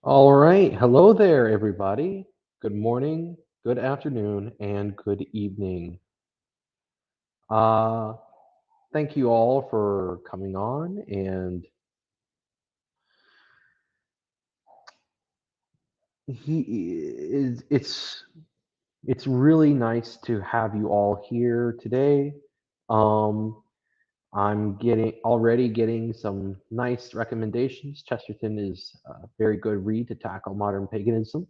All right. Hello there, everybody. Good morning, good afternoon, and good evening. Uh, Thank you all for coming on, and he is it's really nice to have you all here today. Um, I'm getting some nice recommendations. Chesterton is a very good read to tackle modern paganism.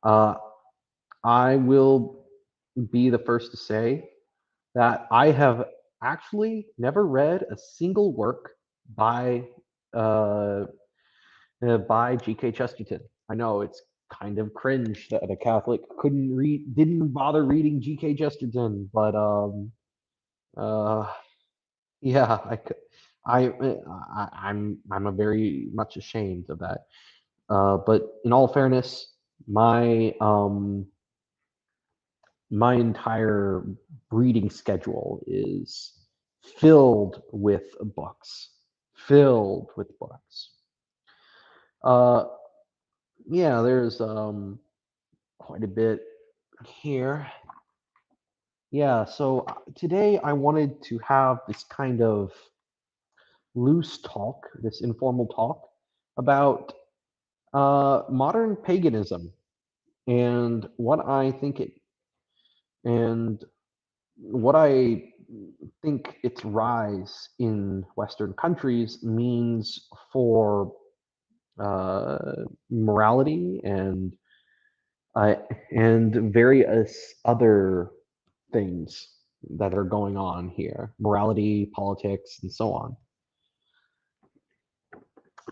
Uh, I will be the first to say that I have actually never read a single work by uh, by G.K. Chesterton. I know it's kind of cringe that a Catholic didn't bother reading G.K. Chesterton, but uh, yeah, I'm a very much ashamed of that. But in all fairness, my my entire reading schedule is filled with books, filled with books. Uh, yeah, there's quite a bit here. Yeah, so today I wanted to have this kind of loose talk, this informal talk about modern paganism and and what I think its rise in Western countries means for morality uh, and various other things that are going on here, morality, politics, and so on.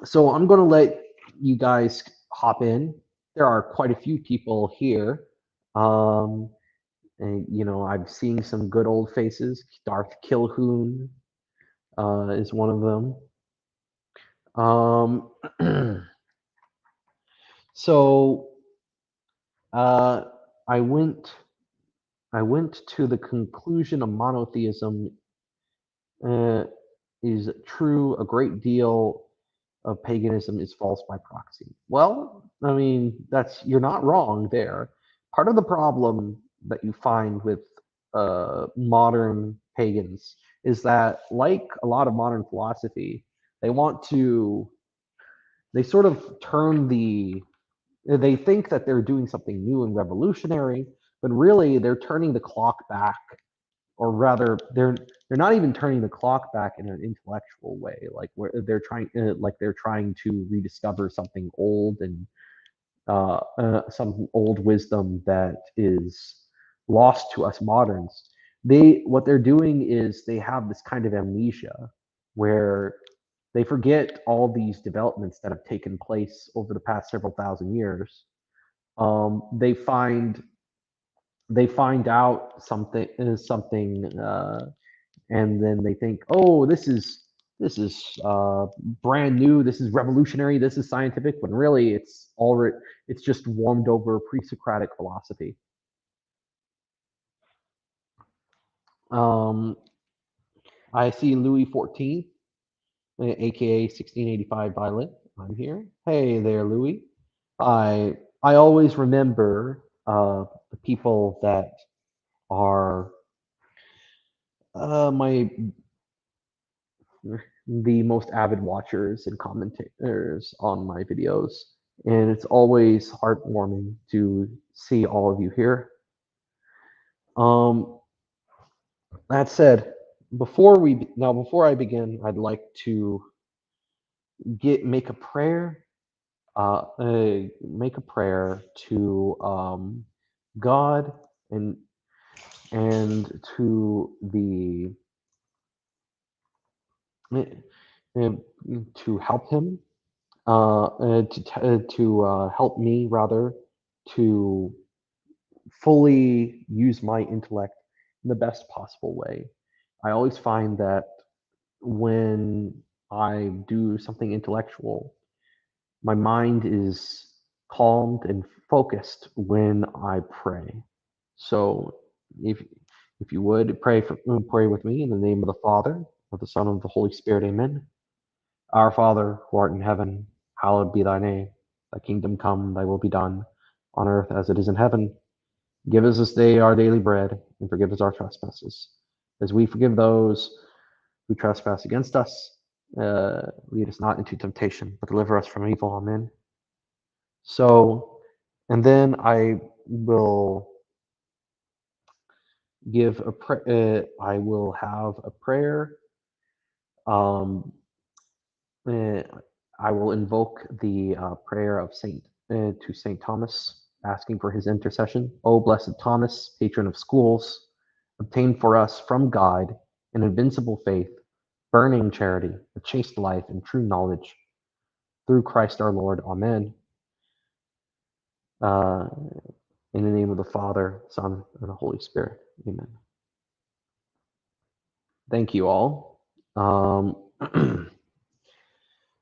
So I'm going to let you guys hop in. There are quite a few people here. Um, and, I'm seeing some good old faces. Darth Kilhoun is one of them. Um, so uh, I went I went to the conclusion of monotheism uh, is true. A great deal of paganism is false by proxy. Well, I mean, you're not wrong there. Part of the problem that you find with modern pagans is that, like a lot of modern philosophy, they want to they sort of turn they think that they're doing something new and revolutionary, but really they're turning the clock back, or rather they're not even turning the clock back in an intellectual way, like where they're trying to rediscover something old and some old wisdom that is lost to us moderns. What they're doing is they have this kind of amnesia where they forget all these developments that have taken place over the past several thousand years. They find out something, and then they think, oh, this is brand new, this is revolutionary, this is scientific, when really it's just warmed over pre-Socratic philosophy. Um, I see Louis XIV, aka 1685 Violet. I'm here. Hey there, Louis. I always remember the people that are my the most avid watchers and commentators on my videos, and it's always heartwarming to see all of you here. Um, that said, before I begin, I'd like to get make a prayer to God and to the and to help him to help me, rather, to fully use my intellect in the best possible way. I always find that when I do something intellectual, my mind is calmed and focused when I pray. So if if you would pray with me in the name of the Father, of the Son, and of the Holy Spirit, amen. Our Father, who art in heaven, hallowed be thy name. Thy kingdom come, thy will be done, on earth as it is in heaven. Give us this day our daily bread, and forgive us our trespasses, as we forgive those who trespass against us. Lead us not into temptation, but deliver us from evil. Amen. So, and then I will I will have a prayer. Um, uh, I will invoke the prayer of to Saint Thomas, asking for his intercession. O blessed Thomas, patron of schools, obtain for us from God an invincible faith, burning charity, a chaste life, and true knowledge. Through Christ our Lord. Amen. Uh, in the name of the Father, Son, and the Holy Spirit. Amen. Thank you all.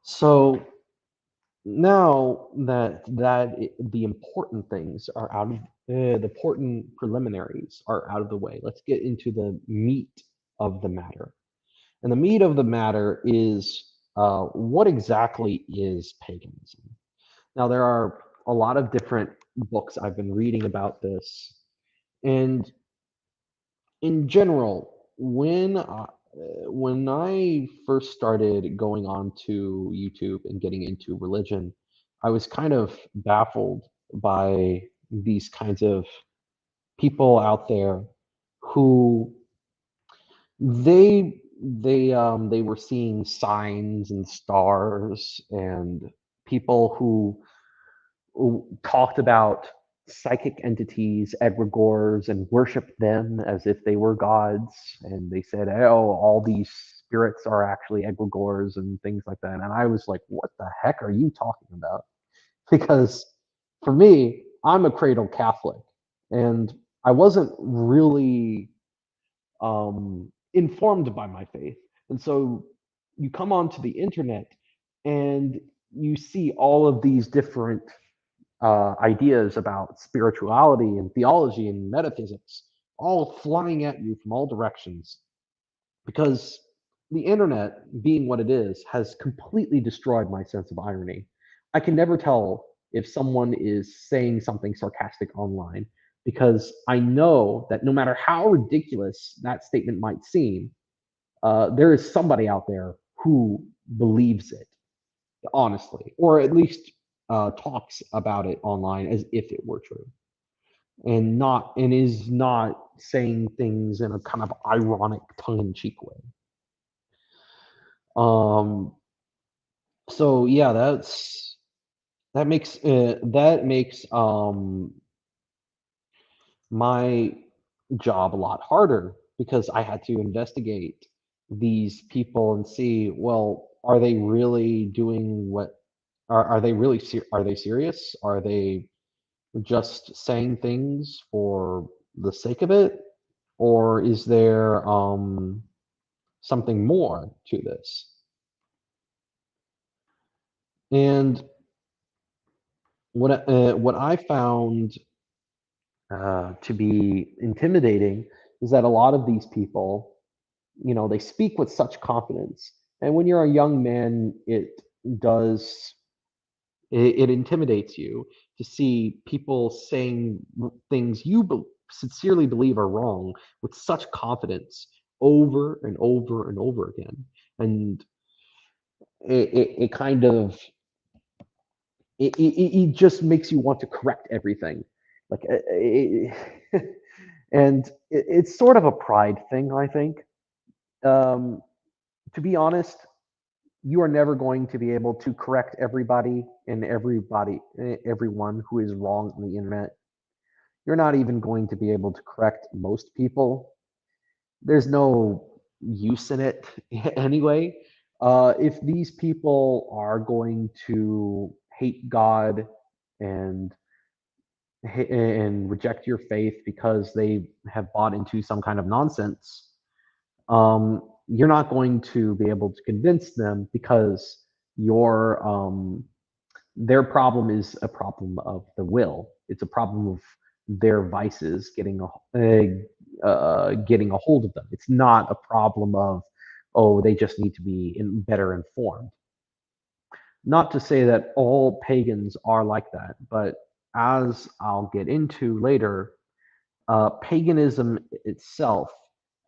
So now that the important things are out of the important preliminaries are out of the way, let's get into the meat of the matter. And the meat of the matter is what exactly is paganism? Now, there are a lot of different books I've been reading about this, and in general, when I first started going on to YouTube and getting into religion, I was kind of baffled by these kinds of people out there who they were seeing signs and stars, and people who talked about psychic entities, egregores, and worshiped them as if they were gods. And they said, oh, all these spirits are actually egregores and things like that. And I was like, what the heck are you talking about? Because for me, I'm a cradle Catholic, and I wasn't really informed by my faith. And so you come onto the internet and you see all of these different ideas about spirituality and theology and metaphysics all flying at you from all directions, because the internet, being what it is, has completely destroyed my sense of irony. I can never tell if someone is saying something sarcastic online, because I know that no matter how ridiculous that statement might seem, there is somebody out there who believes it honestly, or at least talks about it online as if it were true, and is not saying things in a kind of ironic, tongue-in-cheek way. Um, so yeah, that makes my job a lot harder, because I had to investigate these people and see, well, are they really doing what are they really are they serious? Are they just saying things for the sake of it, or is there something more to this? And what I found to be intimidating is that a lot of these people, they speak with such confidence, and when you're a young man, does it intimidates you to see people saying things you sincerely believe are wrong with such confidence over and over and over again. And it kind of it just makes you want to correct everything. Like, and it's sort of a pride thing, I think. Um, to be honest, you are never going to be able to correct everyone who is wrong on the internet. You're not even going to be able to correct most people. There's no use in it anyway. If these people are going to hate God and and reject your faith because they have bought into some kind of nonsense, you're not going to be able to convince them, because your their problem is a problem of the will. It's a problem of their vices getting a hold of them. It's not a problem of, oh, they just need to be better informed. Not to say that all pagans are like that, but as I'll get into later, paganism itself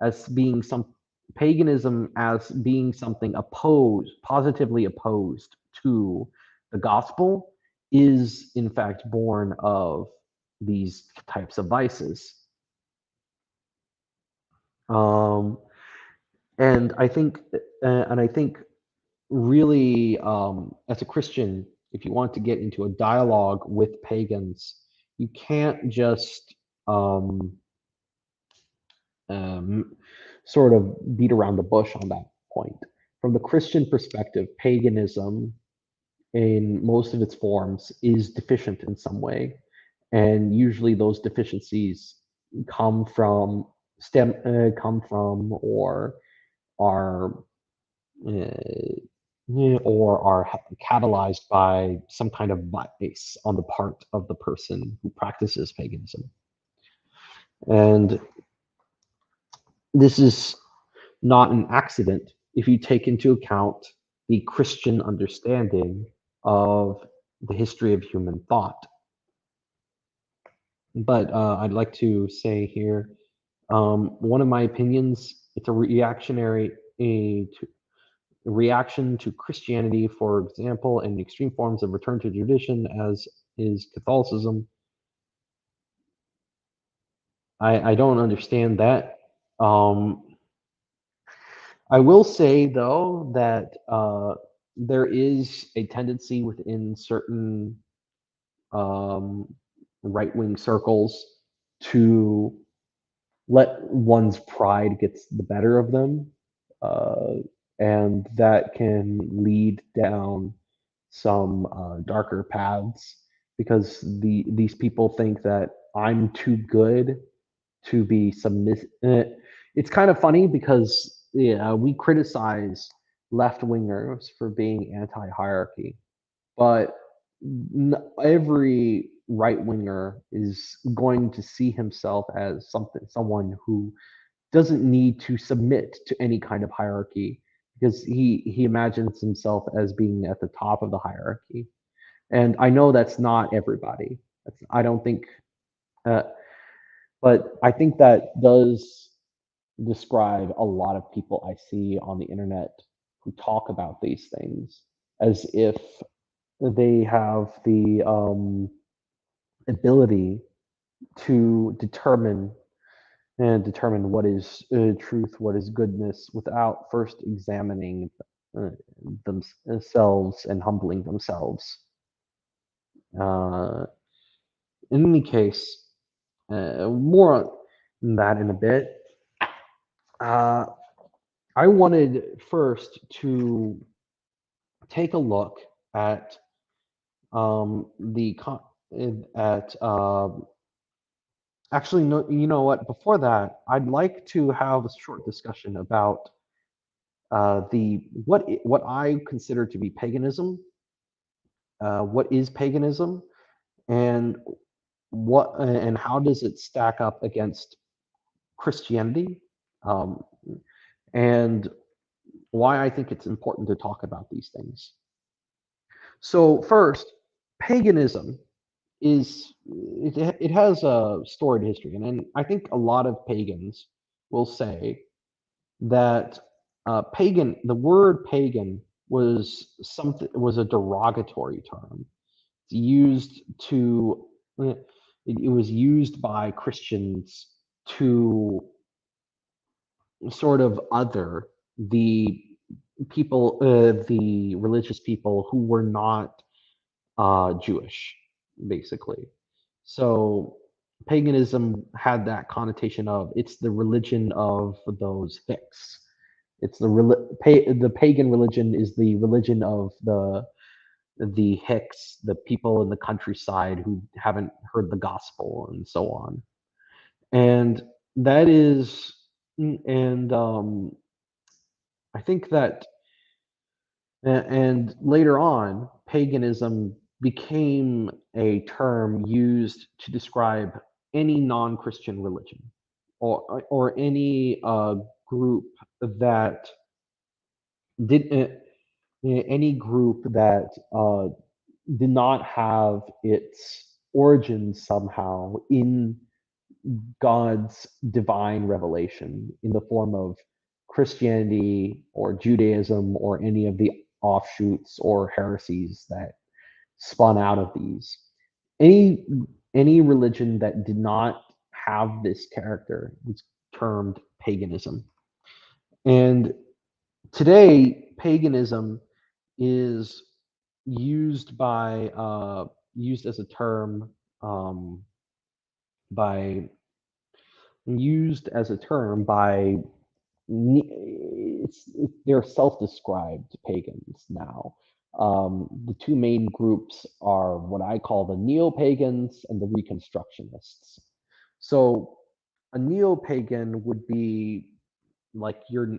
as being some paganism as being something opposed, positively opposed to the gospel, is in fact born of these types of vices. Um, and I think really, as a Christian, if you want to get into a dialogue with pagans, you can't just um, um, sort of beat around the bush on that point. From the Christian perspective, paganism in most of its forms is deficient in some way, and usually those deficiencies come from are or are catalyzed by some kind of vice on the part of the person who practices paganism. And this is not an accident if you take into account the Christian understanding of the history of human thought. But I'd like to say here, one of my opinions, it's a reaction to Christianity, for example, and extreme forms of return to tradition, as is Catholicism. I don't understand that. Um, I will say, though, that there is a tendency within certain um, right wing circles to let one's pride get the better of them. Uh, and that can lead down some darker paths because these people think that I'm too good to be submissive. It's kind of funny because yeah, we criticize left wingers for being anti hierarchy, but every right winger is going to see himself as someone who doesn't need to submit to any kind of hierarchy because he imagines himself as being at the top of the hierarchy. And I know that's not everybody. I don't think, uh, but I think that does describe a lot of people I see on the internet who talk about these things as if they have the ability to determine what is truth, what is goodness, without first examining uh, themselves and humbling themselves. Uh, in any case, more on that in a bit. Uh, I wanted first to take a look at the at actually no, you know what? Before that, I'd like to have a short discussion about the what I consider to be paganism. What is paganism, and how does it stack up against Christianity, um, and why I think it's important to talk about these things. So first, paganism it has a storied history, and I think a lot of pagans will say that the word pagan was a derogatory term. It's used to it was used by Christians to sort of other the the religious people who were not Jewish, basically. So paganism had that connotation of it's the religion of those Hicks. It's the pagan religion is the religion of the Hicks, the people in the countryside who haven't heard the gospel, and so on. And that is, and I think that, and later on, paganism became a term used to describe any non-Christian religion, or any group that did any group that did not have its origins somehow in God's divine revelation in the form of Christianity or Judaism or any of the offshoots or heresies that spun out of these. Any any religion that did not have this character was termed paganism. And today, paganism is used by used as a term um, by used as a term by they're self-described pagans now. The two main groups are what I call the neo-pagans and the reconstructionists. So a neo-pagan would be like your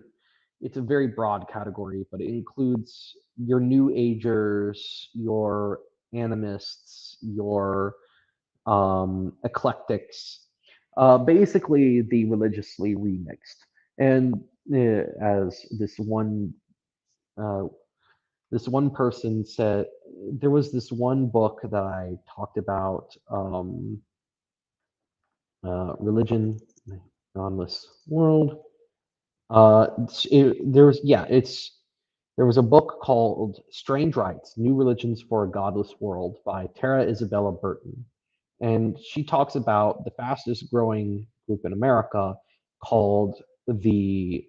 it's a very broad category, but it includes your New Agers, your animists, your eclectics, basically the religiously remixed. And as uh, this one person said, there was this one book that I talked about, religion, godless world. There was a book called Strange Rites: New Religions for a Godless World by Tara Isabella Burton. And she talks about the fastest growing group in America called the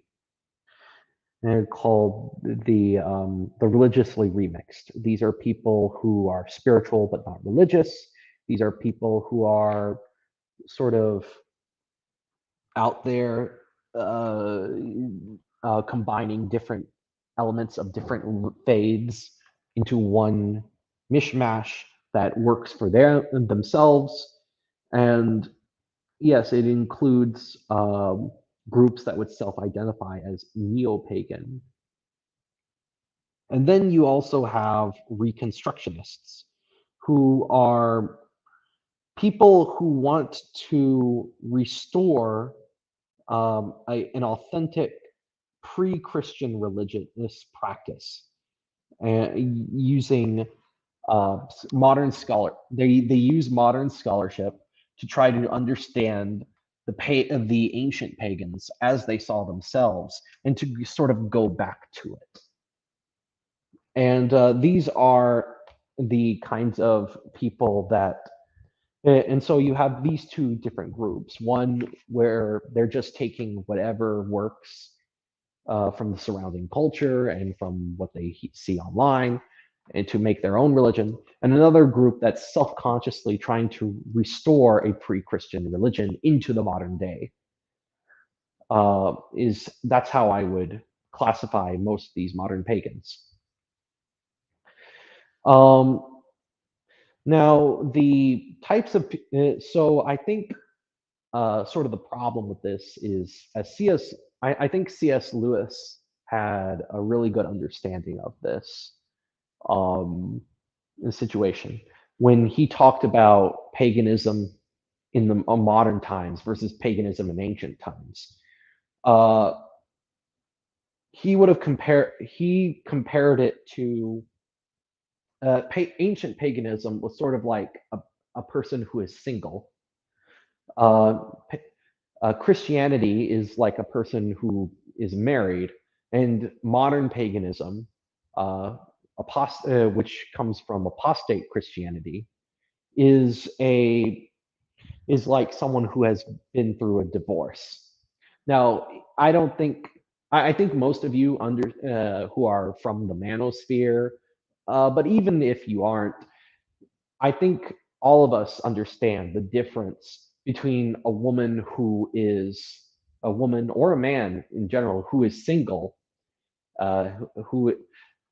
the religiously remixed. These are people who are spiritual but not religious. These are people who are sort of out there uh, combining different elements of different faiths into one mishmash that works for themselves. And yes, it includes groups that would self-identify as neo-pagan. And then you also have reconstructionists, who are people who want to restore an authentic pre-Christian religionist practice, using modern scholar. They use modern scholarship to try to understand the ancient pagans as they saw themselves, and to sort of go back to it. And these are the kinds of people that. And so you have these two different groups. One where they're just taking whatever works from the surrounding culture and from what they see online, and to make their own religion. And another group that's self-consciously trying to restore a pre-Christian religion into the modern day. That's how I would classify most of these modern pagans. Um, Now, the types of so I think sort of the problem with this is, I think C.S. Lewis had a really good understanding of this um, situation when he talked about paganism in the modern times versus paganism in ancient times. Uh, he compared it to ancient paganism was sort of like a person who is single. Uh, Christianity is like a person who is married, and modern paganism, which comes from apostate Christianity, is a is like someone who has been through a divorce. Now, I don't think I think most of you who are from the manosphere, but even if you aren't, I think all of us understand the difference between a woman or a man in general who is single, uh, who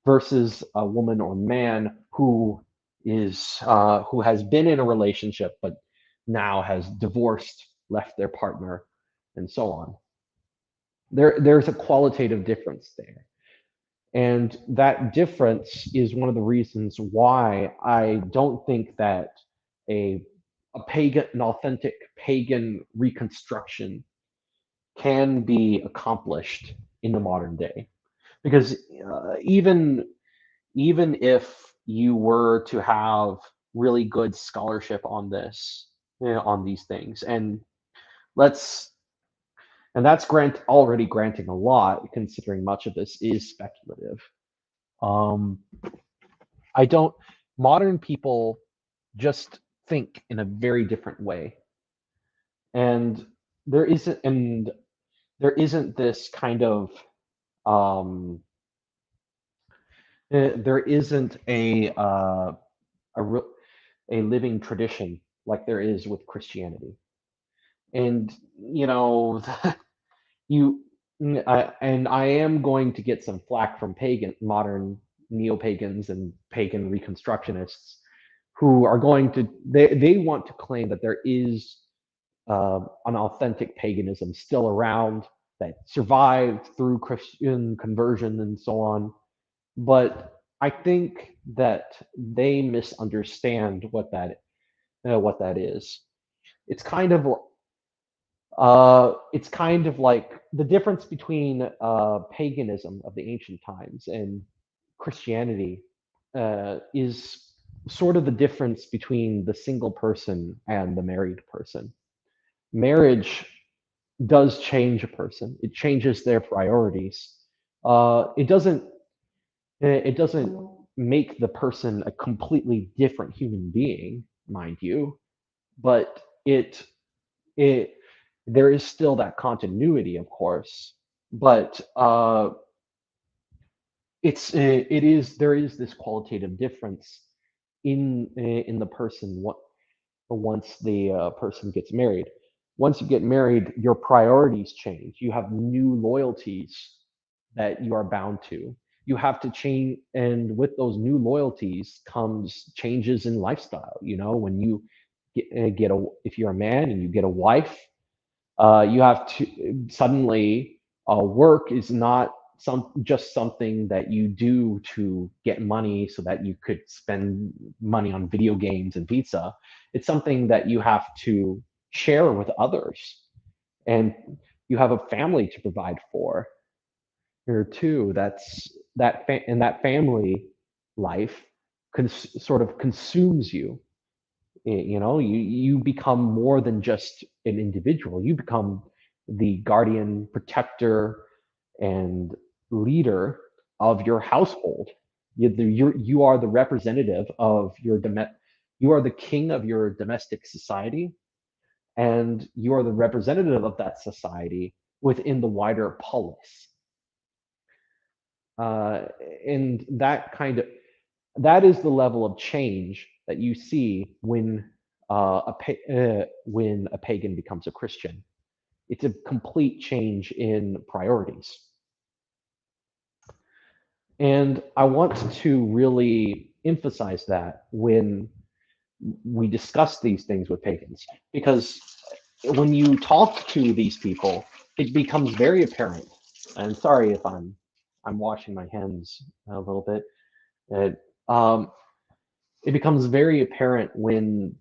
versus a woman or man who has been in a relationship but now has divorced, left their partner, and so on. There's a qualitative difference there. And that difference is one of the reasons why I don't think that a an authentic pagan reconstruction can be accomplished in the modern day, because even even if you were to have really good scholarship on this, on these things, let's and that's already granting a lot, considering much of this is speculative. Um, I don't. Modern people just think in a very different way, and there isn't and there isn't this kind of um, there isn't a a living tradition like there is with Christianity. And you know, you and I am going to get some flack from modern neo-pagans and pagan reconstructionists who are going to they want to claim that there is an authentic paganism still around that survived through Christian conversion and so on. But I think that they misunderstand what that is. It's kind of it's kind of like the difference between paganism of the ancient times and Christianity is sort of the difference between the single person and the married person. Marriage does change a person. It changes their priorities. It doesn't make the person a completely different human being, mind you, but it there is still that continuity, of course, but it is there is this qualitative difference in the person once the person gets married. Once you get married, your priorities change. You have new loyalties that you are bound to. You have to change, and with those new loyalties comes changes in lifestyle. You know, when you get a if you're a man and you get a wife, you have to suddenly work is not just something that you do to get money so that you could spend money on video games and pizza. It's something that you have to share with others, and you have a family to provide for here too. And that family life sort of consumes you. You know, you become more than just an individual. You become the guardian, protector, and leader of your household. You are the representative of you are the king of your domestic society, and you are the representative of that society within the wider polis. Uh, and that is the level of change that you see when a pagan becomes a Christian. It's a complete change in priorities. And I want to really emphasize that when we discuss these things with pagans, because when you talk to these people, it becomes very apparent. And sorry if I'm washing my hands a little bit. It, um, it becomes very apparent when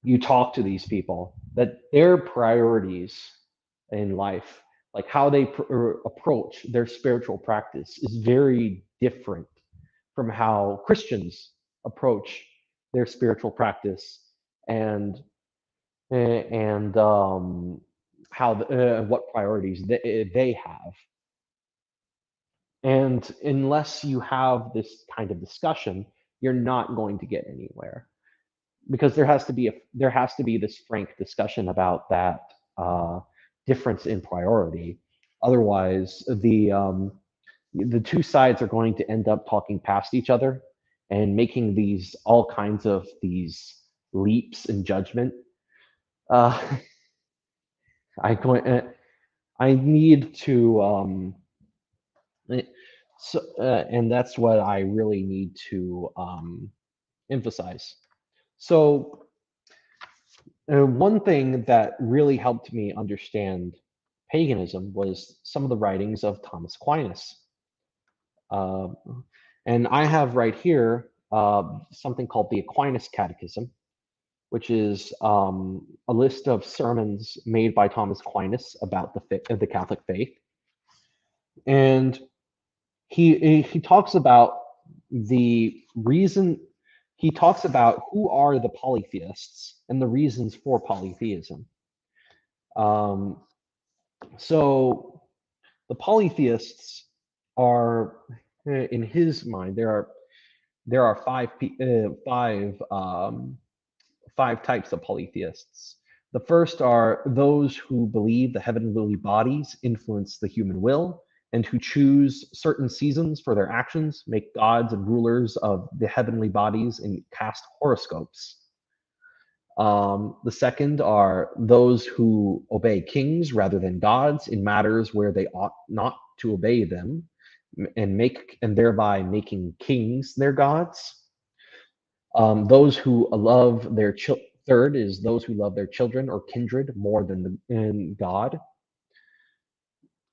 you talk to these people that their priorities in life, like how they approach their spiritual practice, is very different from how Christians approach their spiritual practice, and and how what priorities they have. And unless you have this kind of discussion, you're not going to get anywhere, because there has to be this frank discussion about that difference in priority. Otherwise, the two sides are going to end up talking past each other and making these all kinds of these leaps in judgment. Uh, I going I need to eh, and that's what I really need to emphasize. So one thing that really helped me understand paganism was some of the writings of Thomas Aquinas. Uh, and I have right here something called the Aquinas Catechism, which is a list of sermons made by Thomas Aquinas about the Catholic faith. And he talks about the reason he talks about who are the polytheists and the reasons for polytheism. Um, so the polytheists are, in his mind, there are five types of polytheists. The first are those who believe the heavenly bodies influence the human will and who choose certain seasons for their actions, make gods and rulers of the heavenly bodies, and cast horoscopes. The second are those who obey kings rather than gods in matters where they ought not to obey them, and thereby making kings their gods. Those who love their third is those who love their children or kindred more than God.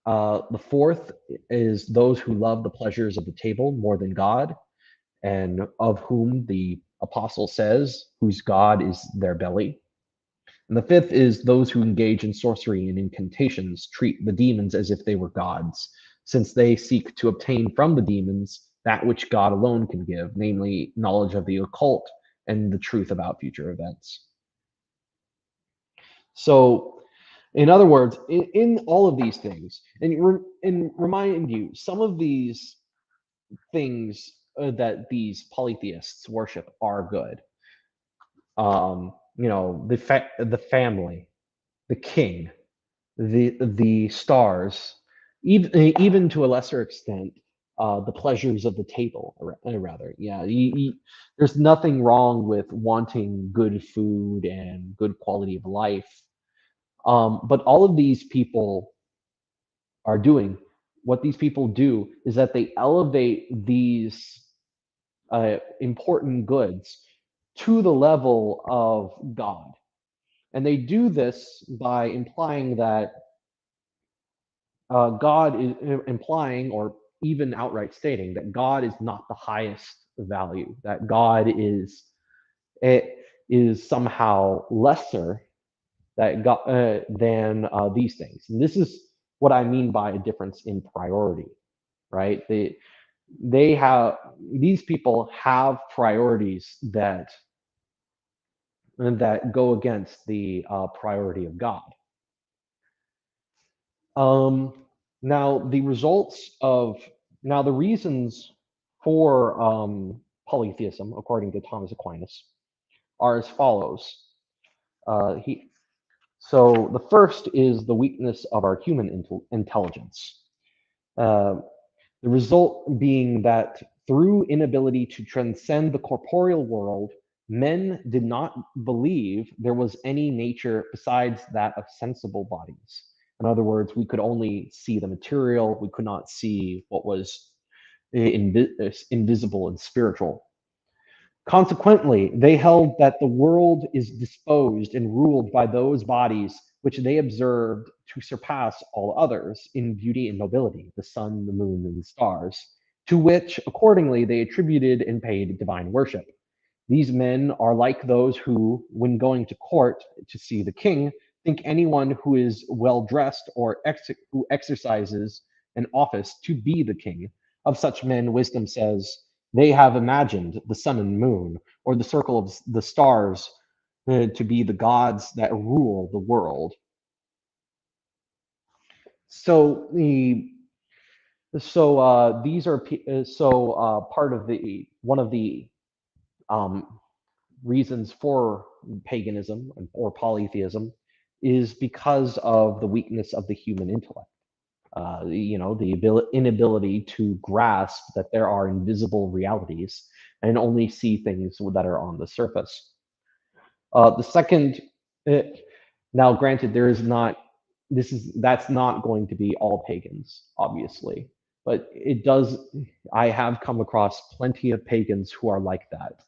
The fourth is those who love the pleasures of the table more than God, and of whom the apostle says, whose God is their belly. And the fifth is those who engage in sorcery and incantations, treat the demons as if they were gods, since they seek to obtain from the demons that which God alone can give, namely knowledge of the occult and the truth about future events. So, in other words, in all of these things, and remind you, some of these things that these polytheists worship are good. The family, the king, the stars, even to a lesser extent, the pleasures of the table. Rather, yeah, there's nothing wrong with wanting good food and good quality of life. But all of these people are doing, what these people do is that they elevate these important goods to the level of God. And they do this by implying that God is implying, or even outright stating, that God is not the highest value, that God is somehow lesser that God, than these things. And this is what I mean by a difference in priority, right? They have, these people have priorities that go against the priority of God. Um, now the results of now the reasons for polytheism, according to Thomas Aquinas, are as follows. He So the first is the weakness of our human intelligence. Uh, the result being that through inability to transcend the corporeal world, men did not believe there was any nature besides that of sensible bodies. In other words, we could only see the material, we could not see what was invisible and spiritual. Consequently, they held that the world is disposed and ruled by those bodies which they observed to surpass all others in beauty and nobility, the sun, the moon, and the stars, to which accordingly they attributed and paid divine worship. These men are like those who, when going to court to see the king, think anyone who is well dressed or who exercises an office to be the king. Of such men, wisdom says, they have imagined the sun and moon, or the circle of the stars, to be the gods that rule the world. So these are part of the one of the um, reasons for paganism or polytheism is because of the weakness of the human intellect. The inability to grasp that there are invisible realities and only see things that are on the surface. The second, uh, now granted, there is not, that's not going to be all pagans, obviously, but it does, I have come across plenty of pagans who are like that.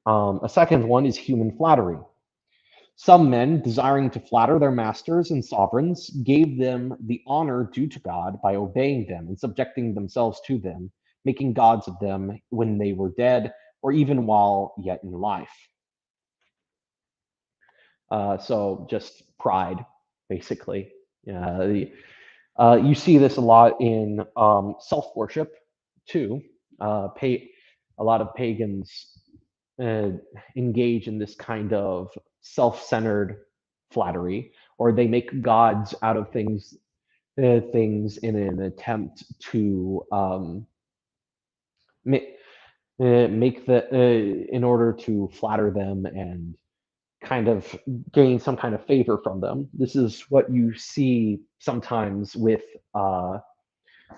A second one is human flattery. Some men, desiring to flatter their masters and sovereigns, gave them the honor due to God by obeying them and subjecting themselves to them, making gods of them when they were dead or even while yet in life. So just pride, basically. You see this a lot in self-worship too. A lot of pagans uh, engage in this kind of self-centered flattery, or they make gods out of things in an attempt to make make the in order to flatter them and kind of gain some kind of favor from them. This is what you see sometimes with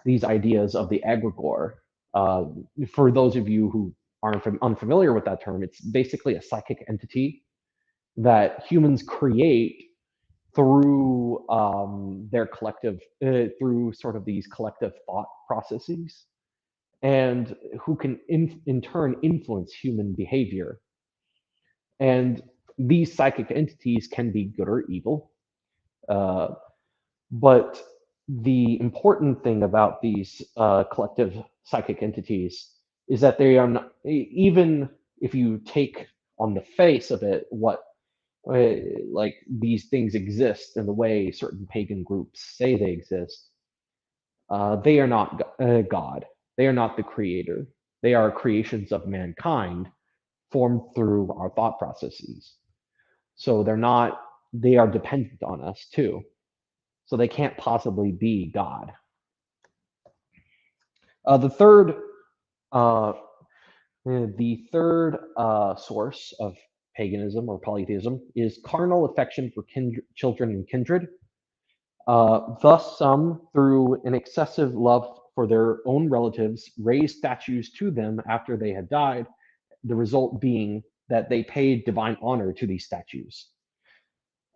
these ideas of the egregore. Uh, for those of you who aren't unfamiliar with that term, it's basically a psychic entity that humans create through their collective, through sort of these collective thought processes, and who can in turn influence human behavior. And these psychic entities can be good or evil. Uh, but the important thing about these collective psychic entities is that they are not, even if you take on the face of it what like these things exist in the way certain pagan groups say they exist, they are not God. They are not the creator. They are creations of mankind formed through our thought processes. So they're not, they are dependent on us too. So they can't possibly be God. The third, uh, source of paganism or polytheism is carnal affection for children and kindred. Thus, some, through an excessive love for their own relatives, raised statues to them after they had died, the result being that they paid divine honor to these statues.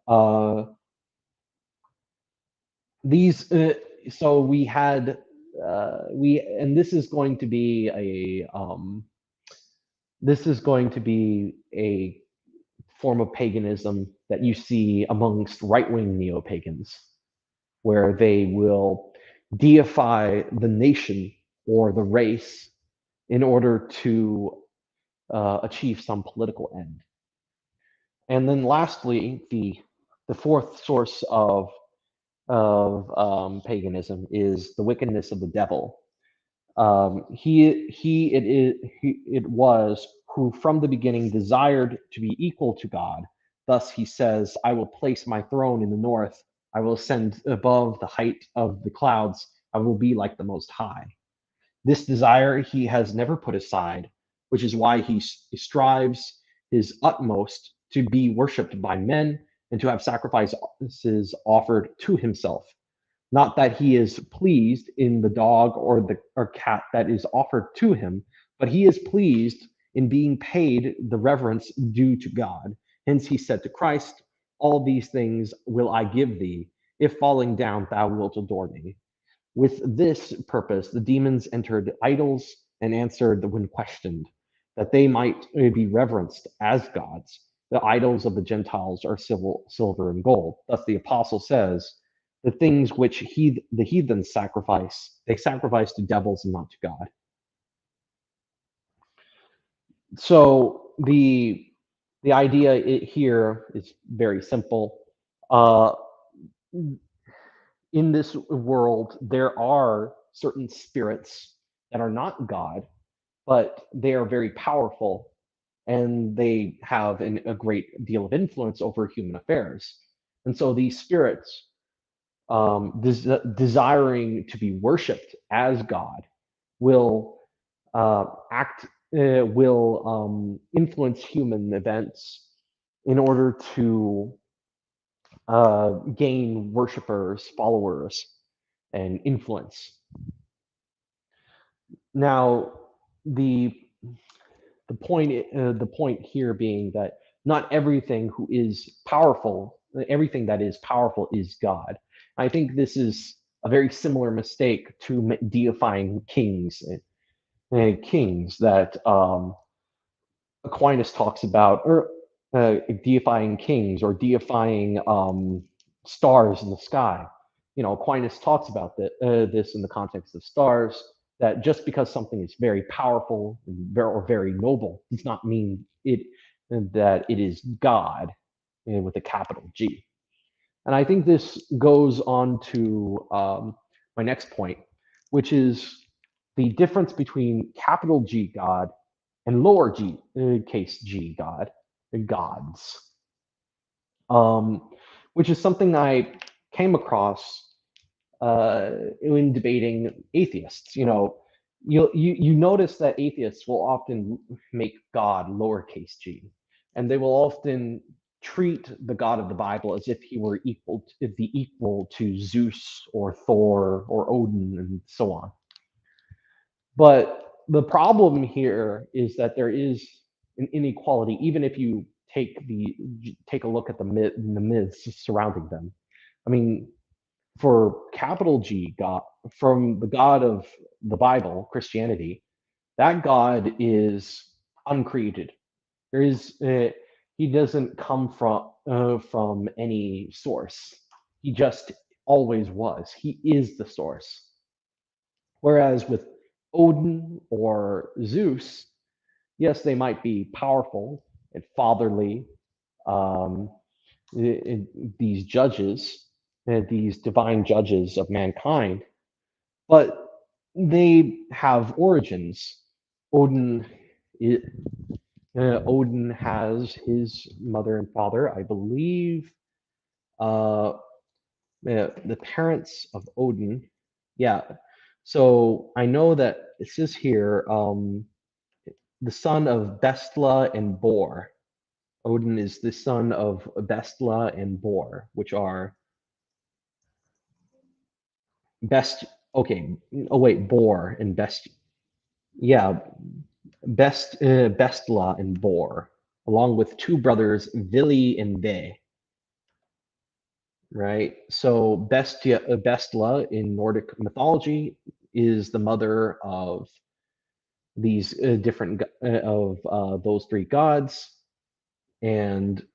Uh, these so we had we and this is going to be a form of paganism that you see amongst right-wing neo-pagans, where they will deify the nation or the race in order to achieve some political end. And then lastly, the fourth source of paganism is the wickedness of the devil. It was who from the beginning desired to be equal to God. Thus he says, I will place my throne in the north. I will ascend above the height of the clouds. I will be like the Most High. This desire he has never put aside, which is why he strives his utmost to be worshipped by men and to have sacrifices offered to himself. Not that he is pleased in the dog or cat that is offered to him, but he is pleased in being paid the reverence due to God. Hence he said to Christ, all these things will I give thee, if falling down thou wilt adore me. With this purpose, the demons entered idols and answered when questioned, that they might be reverenced as gods. The idols of the Gentiles are silver and gold. Thus the apostle says, the things which the heathens sacrifice, they sacrifice to devils and not to God. So the idea here is very simple. In this world, there are certain spirits that are not God, but they are very powerful and they have a great deal of influence over human affairs. And so these spirits, desiring to be worshipped as God, will influence human events in order to gain worshippers, followers, and influence. Now, the the point here being that not everything that is powerful is God. I think this is a very similar mistake to deifying kings that Aquinas talks about, or deifying kings or deifying stars in the sky. You know, Aquinas talks about this in the context of stars, that just because something is very powerful or very noble does not mean that it is God, with a capital G. And I think this goes on to my next point, which is the difference between capital G God and lower G case G God, gods, um, which is something I came across in debating atheists. You notice that atheists will often make God lowercase g, and they will often treat the God of the Bible as if he were equal to Zeus or Thor or Odin and so on. But the problem here is that there is an inequality, even if you take a look at the myths surrounding them. I mean, for capital G God, from the God of the Bible, Christianity, that God is uncreated. There is he doesn't come from any source. He just always was. He is the source. Whereas with Odin or Zeus, yes, they might be powerful and fatherly, um, these judges, these divine judges of mankind, but they have origins. Odin, Odin has his mother and father, I believe. Uh, the parents of Odin, yeah. So I know that it says here, the son of Bestla and Bor. Odin is the son of Bestla and Bor, which are best. Okay. Oh wait, Bor and Best. Yeah, Bestla and Bor, along with two brothers, Vili and Ve. Right. So Bestla in Nordic mythology is the mother of these different of those three gods, and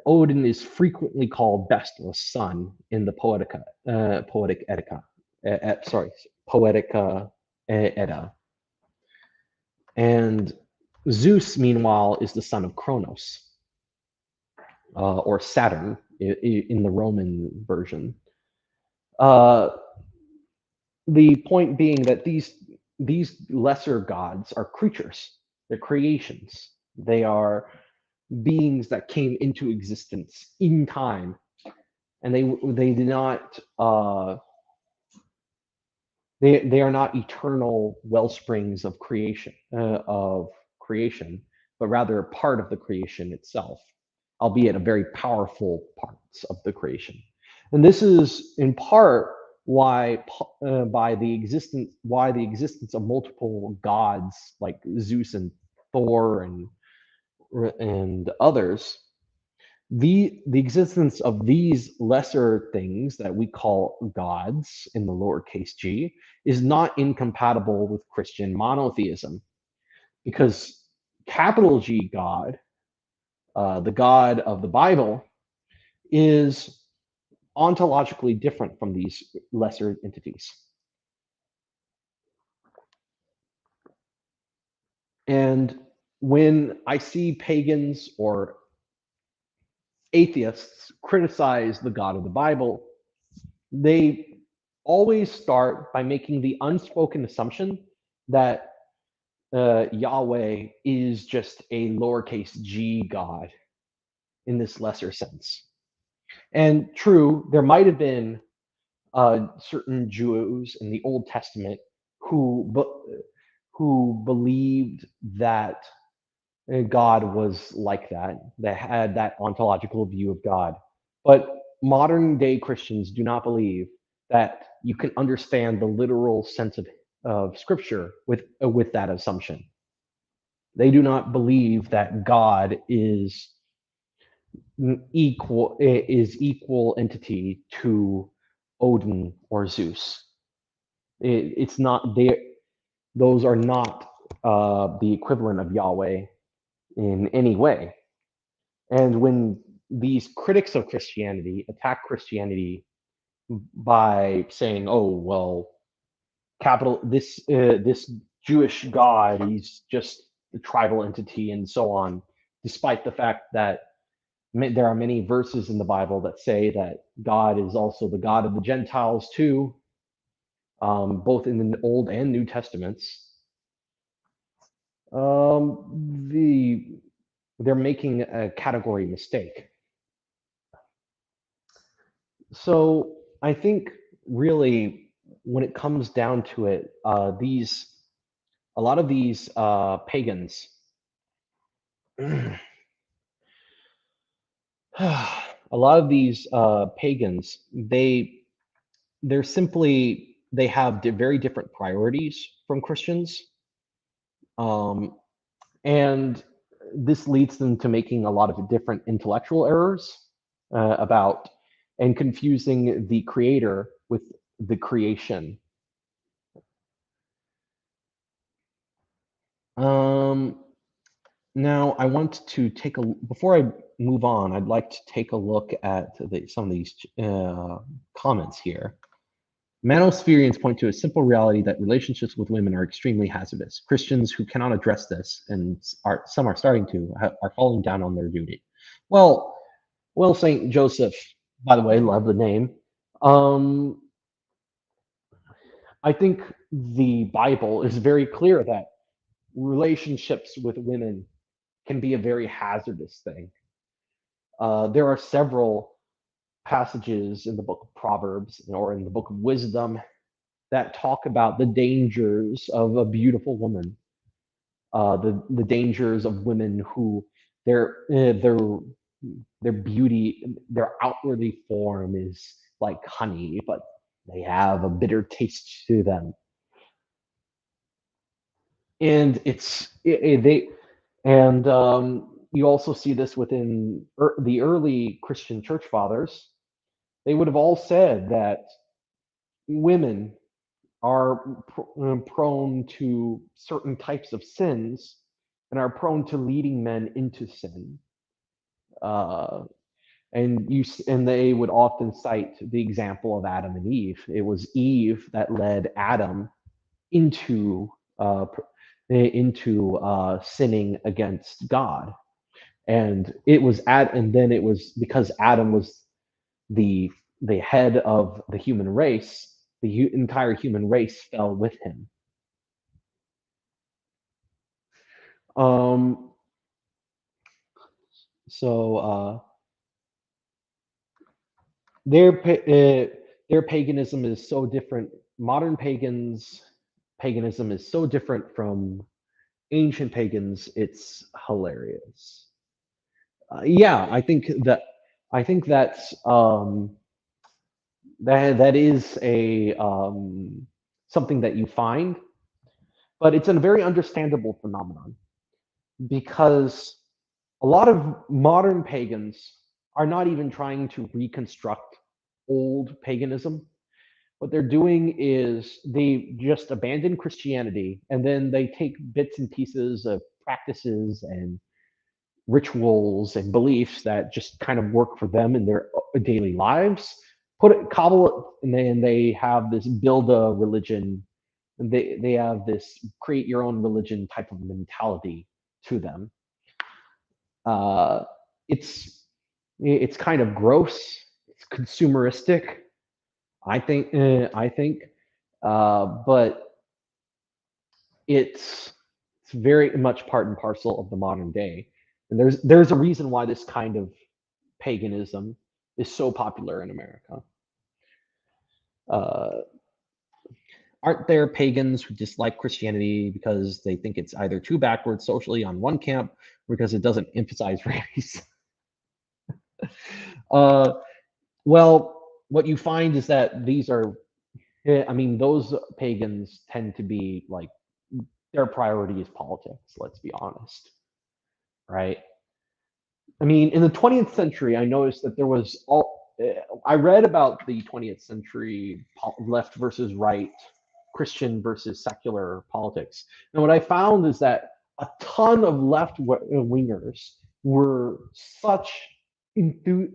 Odin is frequently called Bestla's son in the Poetic Edda. Sorry, Poetica Edda. And Zeus, meanwhile, is the son of Kronos, or Saturn in the Roman version. Uh, the point being that these lesser gods are creatures, they're creations, they are beings that came into existence in time, and they do not they are not eternal well springs of creation, but rather part of the creation itself, albeit a very powerful parts of the creation. And this is in part why the existence of multiple gods like Zeus and Thor and others, the existence of these lesser things that we call gods in the lowercase g is not incompatible with Christian monotheism, because capital G God, the God of the Bible, is ontologically different from these lesser entities. And when I see pagans or atheists criticize the God of the Bible, they always start by making the unspoken assumption that Yahweh is just a lowercase g God in this lesser sense. And true, there might have been certain Jews in the Old Testament who believed that God was like that had that ontological view of God. But modern day Christians do not believe that you can understand the literal sense of Scripture with that assumption. They do not believe that God is equal entity to Odin or Zeus. It's not they; those are not the equivalent of Yahweh in any way. And when these critics of Christianity attack Christianity by saying, "Oh, well, this Jewish God, he's just the tribal entity," and so on, despite the fact that there are many verses in the Bible that say that God is also the God of the Gentiles too. both in the Old and New Testaments. They're making a category mistake. So I think really, when it comes down to it, a lot of these pagans, a lot of these pagans, they have very different priorities from Christians, and this leads them to making a lot of different intellectual errors about and confusing the creator with the creation. Now I want to before I move on, I'd like to take a look at some of these comments here. Manospherians point to a simple reality that relationships with women are extremely hazardous. Christians who cannot address this, and some are starting to, are falling down on their duty. Well, Saint Joseph, by the way, love the name. I think the Bible is very clear that relationships with women can be a very hazardous thing. There are several passages in the book of Proverbs or in the book of Wisdom that talk about the dangers of a beautiful woman, the dangers of women who their beauty, their outwardly form is like honey, but they have a bitter taste to them. And you also see this within the early Christian church fathers. They would have all said that women are prone to certain types of sins and are prone to leading men into sin. And they would often cite the example of Adam and Eve. It was Eve that led Adam into sinning against God, and then it was because Adam was the head of the human race. The entire human race fell with him. So their paganism is so different. Modern paganism is so different from ancient pagans. It's hilarious. Yeah, I think that is a something that you find, but it's a very understandable phenomenon because a lot of modern pagans are not even trying to reconstruct old paganism. What they're doing is they just abandon Christianity and then they take bits and pieces of practices and rituals and beliefs that just kind of work for them in their daily lives, cobble it, and then they have this build a religion. And they have this create your own religion type of mentality to them. Uh, it's kind of gross. It's consumeristic. But it's very much part and parcel of the modern day. And there's a reason why this kind of paganism is so popular in America. Uh, aren't there pagans who dislike Christianity because they think it's either too backward socially on one camp or because it doesn't emphasize race? Well, what you find is that those pagans tend to be like, their priority is politics, let's be honest, right? I mean, in the 20th century, I noticed that I read about the 20th century left versus right, Christian versus secular politics. And what I found is that a ton of left wingers were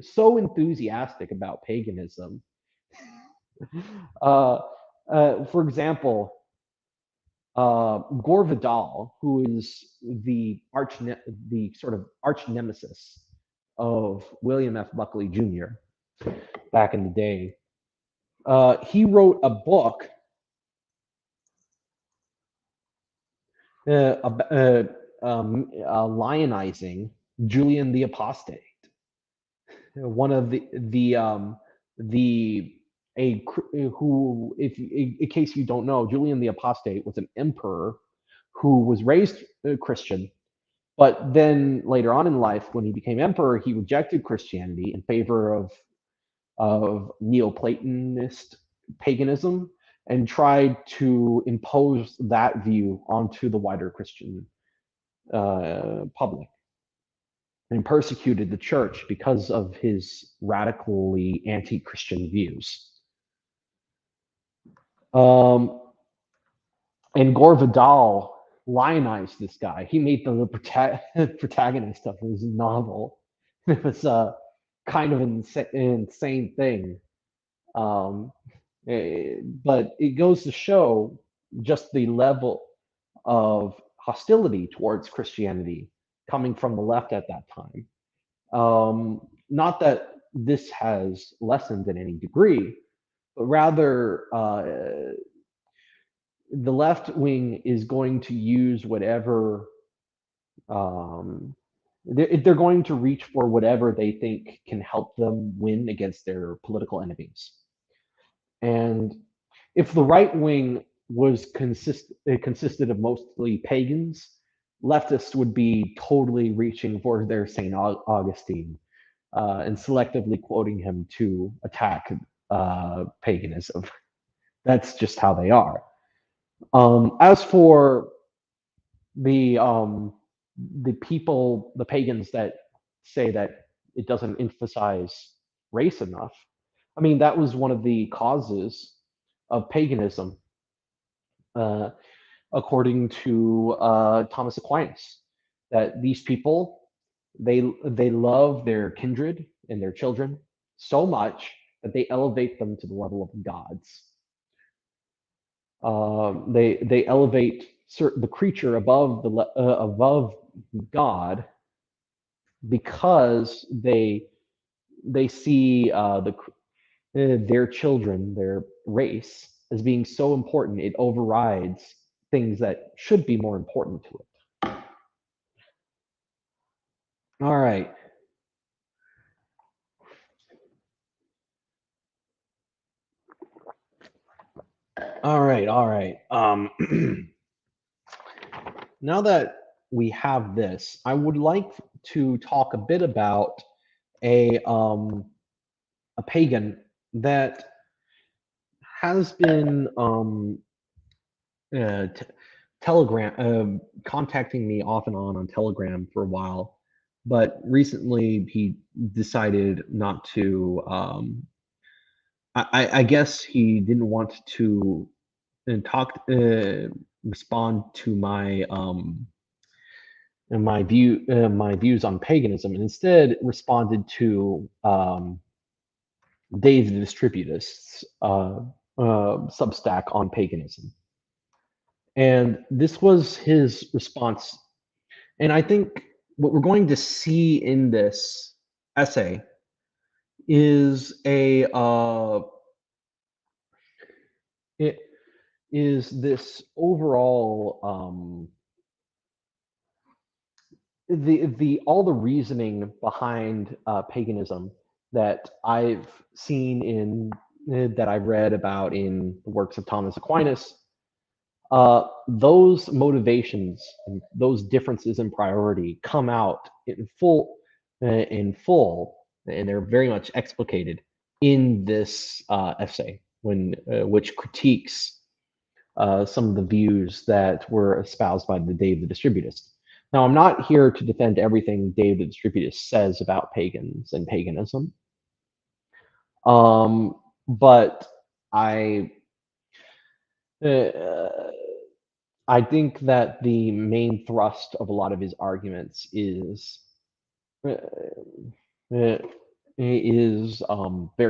so enthusiastic about paganism. For example, Gore Vidal, who is the sort of arch nemesis of William F. Buckley Jr. back in the day, he wrote a book lionizing Julian the Apostate, one of the who, if in case you don't know, Julian the Apostate was an emperor who was raised Christian, but then later on in life, when he became emperor, he rejected Christianity in favor of Neoplatonist paganism and tried to impose that view onto the wider Christian public, and persecuted the church because of his radically anti-Christian views. And Gore Vidal lionized this guy. He made the protagonist of his novel. It was a kind of insane thing. But it goes to show just the level of hostility towards Christianity coming from the left at that time. Not that this has lessened in any degree, but rather the left wing is going to use whatever they're going to reach for whatever they think can help them win against their political enemies. And if the right wing was consisted of mostly pagans, leftists would be totally reaching for their St. Augustine and selectively quoting him to attack paganism. That's just how they are. As for the people, the pagans that say that it doesn't emphasize race enough, I mean, that was one of the causes of paganism, according to Thomas Aquinas, that these people, they love their kindred and their children so much that they elevate them to the level of gods. They elevate the creature above God because they see their children, their race, as being so important. It overrides things that should be more important to it. All right. All right. All right. Now that we have this, I would like to talk a bit about a pagan that has been Telegram contacting me off and on Telegram for a while, but recently he decided not to. I guess he didn't want to respond to my views on paganism, and instead responded to Dave the Distributist's Substack on paganism. And this was his response. And I think what we're going to see in this essay is it is this overall the all the reasoning behind paganism that I've seen in that I've read about in the works of Thomas Aquinas. Those motivations, and those differences in priority come out in full, and they're very much explicated in this essay, which critiques some of the views that were espoused by the Dave the Distributist. Now, I'm not here to defend everything Dave the Distributist says about pagans and paganism, but I think that the main thrust of a lot of his arguments is very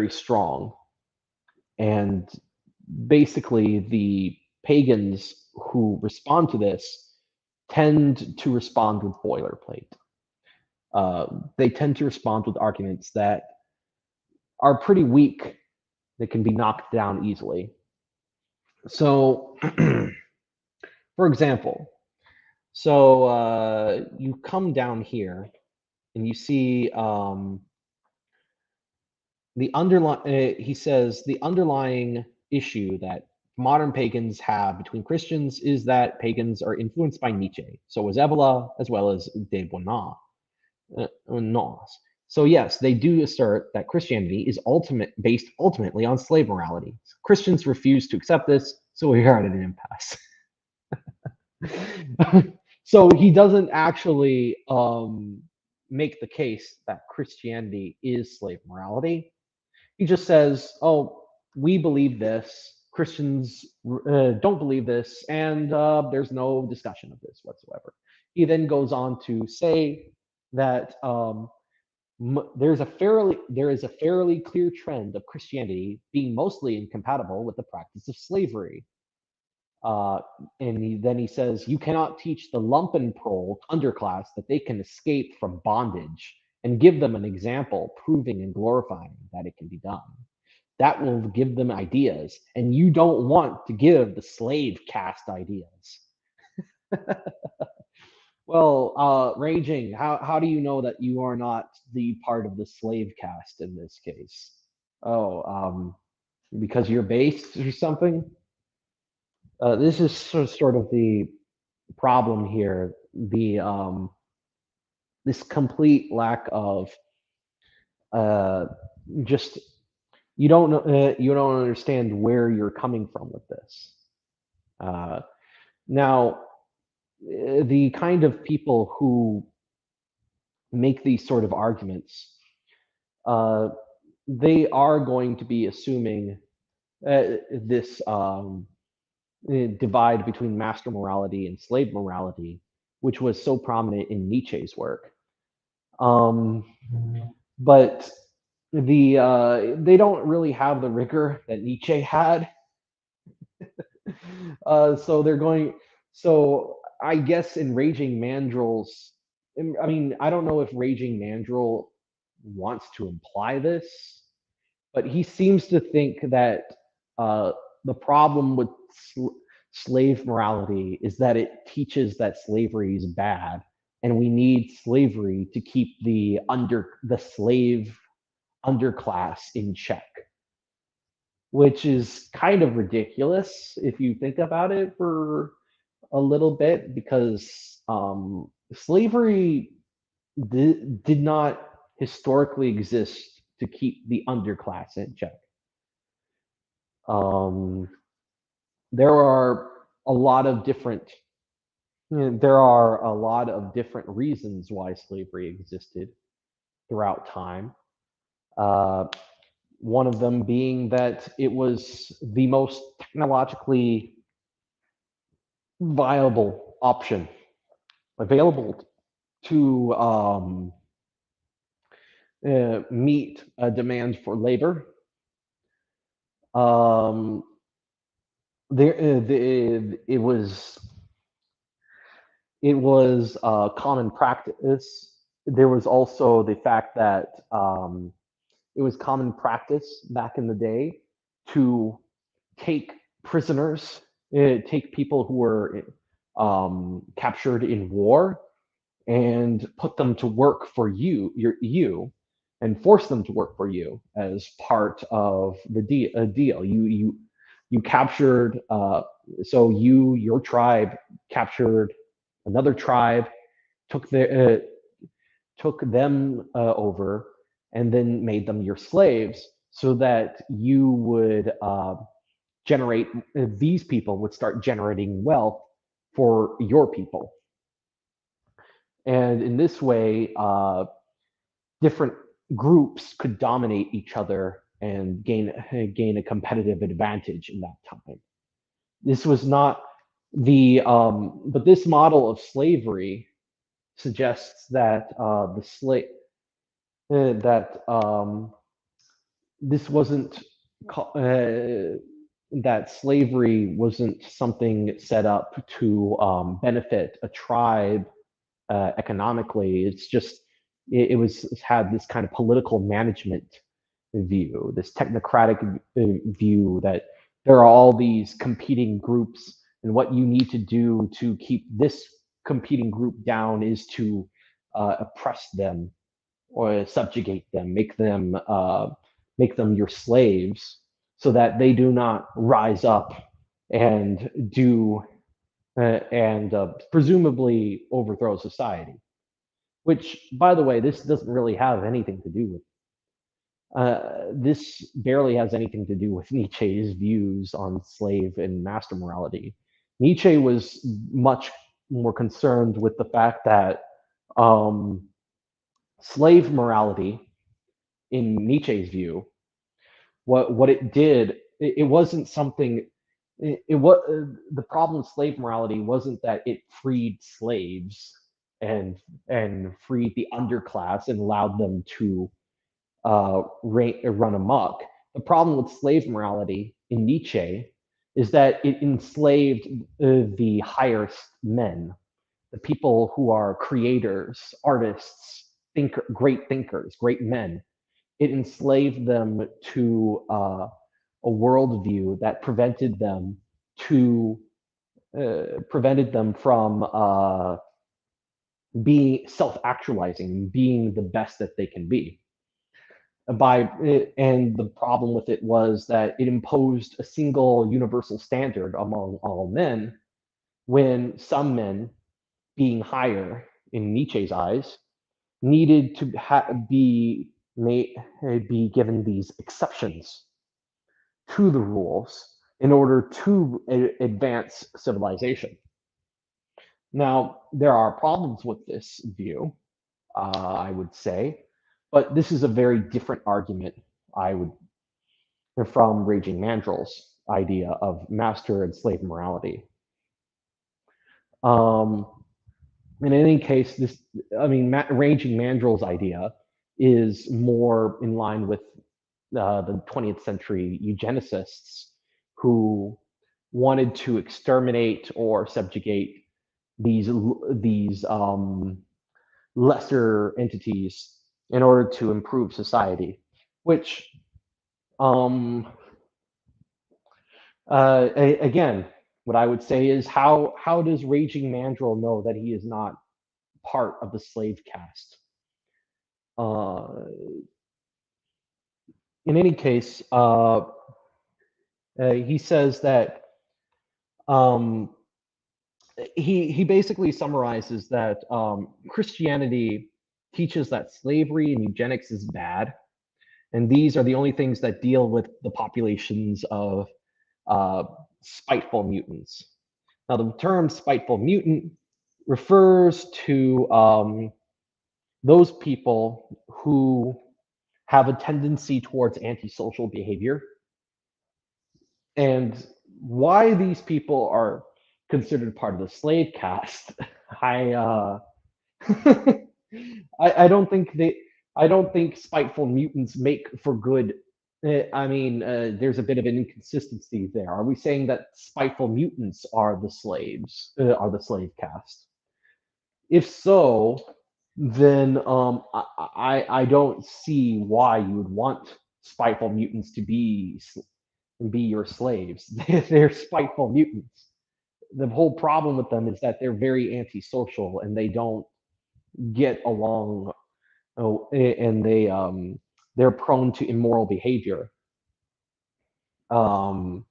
strong, and basically the pagans who respond to this tend to respond with boilerplate. They tend to respond with arguments that are pretty weak, that can be knocked down easily. So, for example, So you come down here and you see the underlying. He says the underlying issue that modern pagans have between Christians is that pagans are influenced by Nietzsche. So was Evola as well as de Bonas. Nos. So yes, they do assert that Christianity is based ultimately on slave morality. Christians refuse to accept this, so we are at an impasse. So he doesn't actually make the case that Christianity is slave morality. He just says, "Oh, we believe this. Christians don't believe this, and there's no discussion of this whatsoever." He then goes on to say that there is a fairly clear trend of Christianity being mostly incompatible with the practice of slavery. Uh, then he says, you cannot teach the lumpenprolet underclass that they can escape from bondage and give them an example proving and glorifying that it can be done. That will give them ideas, and you don't want to give the slave caste ideas. Well, Raging, how do you know that you are not the part of the slave caste in this case? Oh, because you're based or something? This is sort of the problem here. This complete lack of uh, just you don't understand where you're coming from with this. Uh, Now, the kind of people who make these sort of arguments, uh, they are going to be assuming this divide between master morality and slave morality, which was so prominent in Nietzsche's work. Um, but they don't really have the rigor that Nietzsche had. So they're going. So I guess in Raging Mandrill's, I mean, I don't know if Raging Mandrill wants to imply this, but he seems to think that uh, the problem with slave morality is that it teaches that slavery is bad, and we need slavery to keep the slave underclass in check, which is kind of ridiculous if you think about it for a little bit, because slavery did not historically exist to keep the underclass in check. Um, there are a lot of different there are a lot of different reasons why slavery existed throughout time. Uh, One of them being that it was the most technologically viable option available to meet a demand for labor. Um, it was common practice. There was also the fact that it was common practice back in the day to take prisoners, take people who were captured in war, and put them to work for you, and force them to work for you as part of the deal. You captured, so your tribe captured another tribe, took their took them over, and then made them your slaves, so that you would generate these people would start generating wealth for your people. And in this way, different groups could dominate each other and gain a competitive advantage in that time. This was not but this model of slavery suggests that that this wasn't that slavery wasn't something set up to benefit a tribe economically. It's just it was had this kind of political management view, this technocratic view that there are all these competing groups, and what you need to do to keep this competing group down is to oppress them or subjugate them, make them your slaves, so that they do not rise up and do and presumably overthrow society. Which, by the way, this doesn't really have anything to do with. This barely has anything to do with Nietzsche's views on slave and master morality. Nietzsche was much more concerned with the fact that um, slave morality, in Nietzsche's view, what it did, it wasn't something. It was the problem with slave morality wasn't that it freed slaves and freed the underclass and allowed them to run amok. The problem with slave morality in Nietzsche is that it enslaved the highest men, the people who are creators, artists, great thinkers, great men. It enslaved them to a worldview that prevented them from being self-actualizing, being the best that they can be. And the problem with it was that it imposed a single universal standard among all men, when some men, being higher in Nietzsche's eyes, needed to be given these exceptions to the rules in order to advance civilization. Now, there are problems with this view, I would say, but this is a very different argument, I would, from Raging Mandrill's idea of master and slave morality. In any case, Raging Mandrill's idea is more in line with the 20th century eugenicists who wanted to exterminate or subjugate these lesser entities in order to improve society, which again, what I would say is, how does Raging Mandrill know that he is not part of the slave caste? In any case, he says that he basically summarizes that Christianity teaches that slavery and eugenics is bad, and these are the only things that deal with the populations of spiteful mutants. Now, the term spiteful mutant refers to those people who have a tendency towards antisocial behavior. And why these people are considered part of the slave caste, I I don't think spiteful mutants make for good. There's a bit of an inconsistency there. Are we saying that spiteful mutants are the slave caste? If so, then I don't see why you would want spiteful mutants to be your slaves. They're spiteful mutants. The whole problem with them is that they're very antisocial and they don't get along. Oh, and they're prone to immoral behavior. You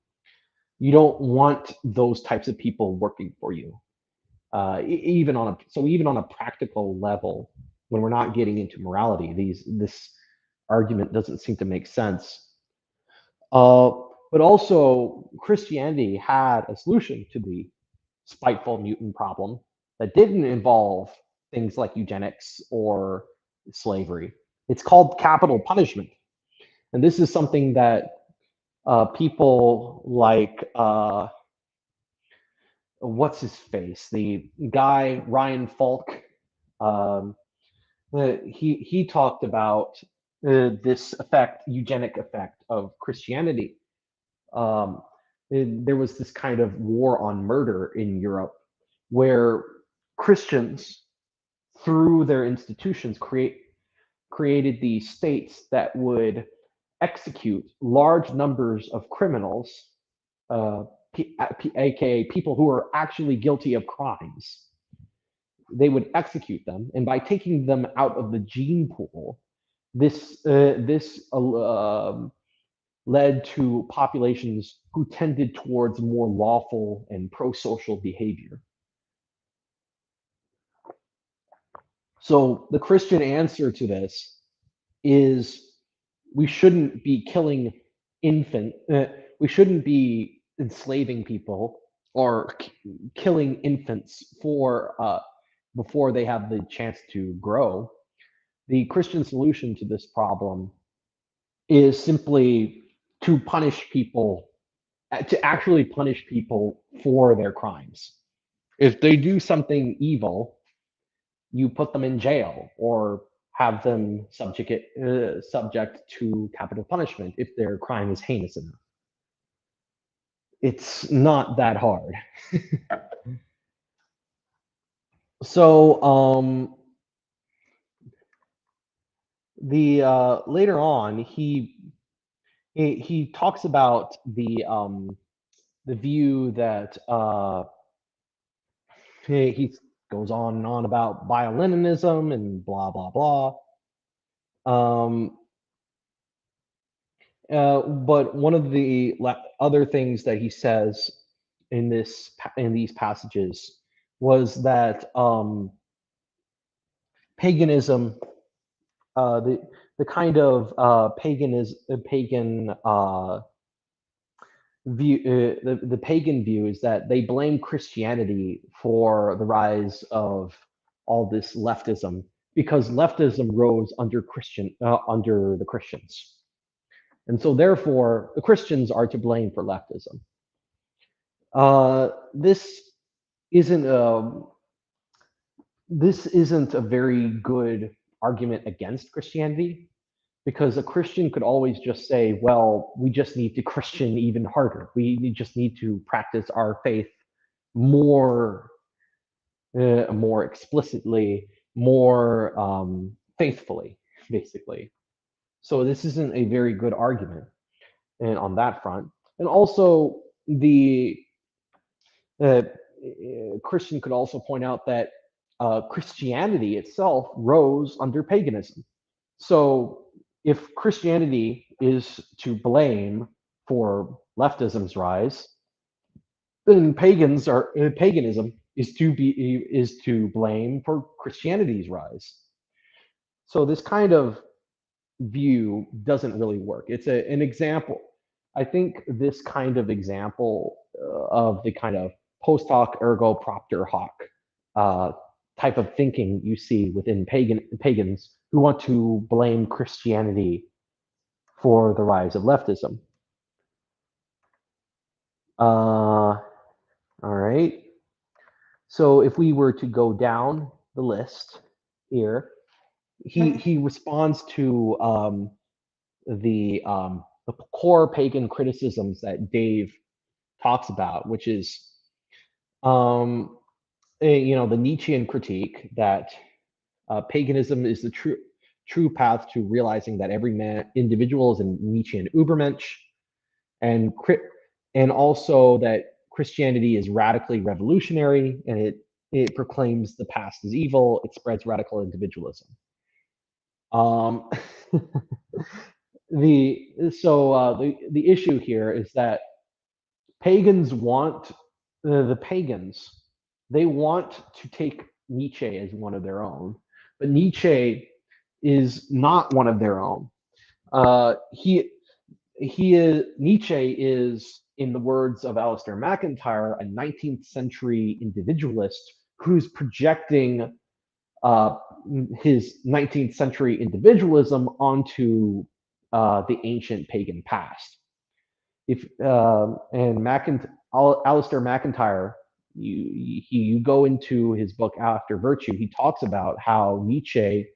don't want those types of people working for you. Even on a practical level, when we're not getting into morality, this argument doesn't seem to make sense. But also, Christianity had a solution to the spiteful mutant problem that didn't involve things like eugenics or slavery. It's called capital punishment. And this is something that people like, what's his face? The guy, Ryan Falk, he talked about this eugenic effect of Christianity. There was this kind of war on murder in Europe where Christians, through their institutions, created these states that would execute large numbers of criminals, aka people who are actually guilty of crimes, they would execute them, and by taking them out of the gene pool, this led to populations who tended towards more lawful and pro-social behavior. So the Christian answer to this is we shouldn't be killing we shouldn't be enslaving people or killing infants for before they have the chance to grow. The Christian solution to this problem is simply to punish people, to actually punish people for their crimes. If they do something evil, you put them in jail or have them subject to capital punishment if their crime is heinous enough. It's not that hard. So the later on he talks about the view that he goes on and on about bioleninism and blah blah blah. But one of the other things that he says in these passages was that paganism, the kind of pagan view, the pagan view is that they blame Christianity for the rise of all this leftism because leftism rose under the Christians. And so therefore, the Christians are to blame for leftism. This isn't a very good argument against Christianity, because a Christian could always just say, well, we just need to Christian even harder. We just need to practice our faith more explicitly, more faithfully, basically. So this isn't a very good argument and on that front. And also, the Christian could also point out that Christianity itself rose under paganism. So if Christianity is to blame for leftism's rise, then paganism is to blame for Christianity's rise. So this kind of view doesn't really work. It's an example. I think this kind of example of the kind of post hoc ergo propter hoc type of thinking you see within pagans who want to blame Christianity for the rise of leftism. All right. So if we were to go down the list here, he responds to the core pagan criticisms that Dave talks about, which is the Nietzschean critique that paganism is the true path to realizing that every individual is a Nietzschean Übermensch, and also that Christianity is radically revolutionary and it proclaims the past is evil. It spreads radical individualism. The issue here is that pagans want they want to take Nietzsche as one of their own, but Nietzsche is not one of their own. Nietzsche is, in the words of Alasdair MacIntyre, a 19th century individualist who's projecting his 19th century individualism onto the ancient pagan past. Alasdair MacIntyre, you go into his book After Virtue, he talks about how Nietzsche,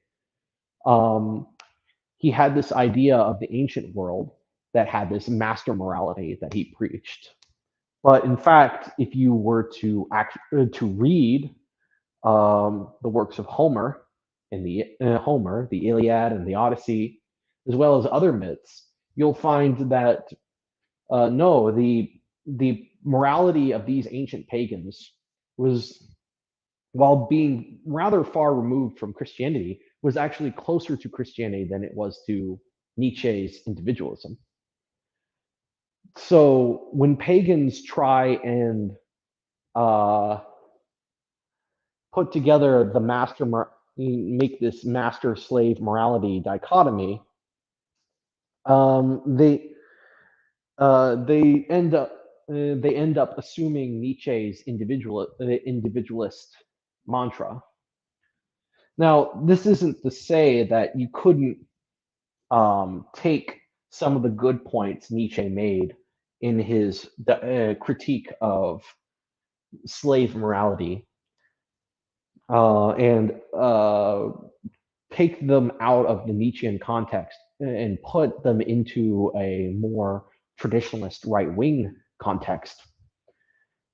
he had this idea of the ancient world that had this master morality that he preached. But in fact, if you were to read the works of Homer and the Iliad and the Odyssey, as well as other myths, you'll find that no, the morality of these ancient pagans was while being rather far removed from Christianity, was actually closer to Christianity than it was to Nietzsche's individualism. So when pagans try and uh, put together the make this master slave morality dichotomy, they they end up assuming Nietzsche's individualist mantra. Now, this isn't to say that you couldn't take some of the good points Nietzsche made in his critique of slave morality and take them out of the Nietzschean context and put them into a more traditionalist right wing context.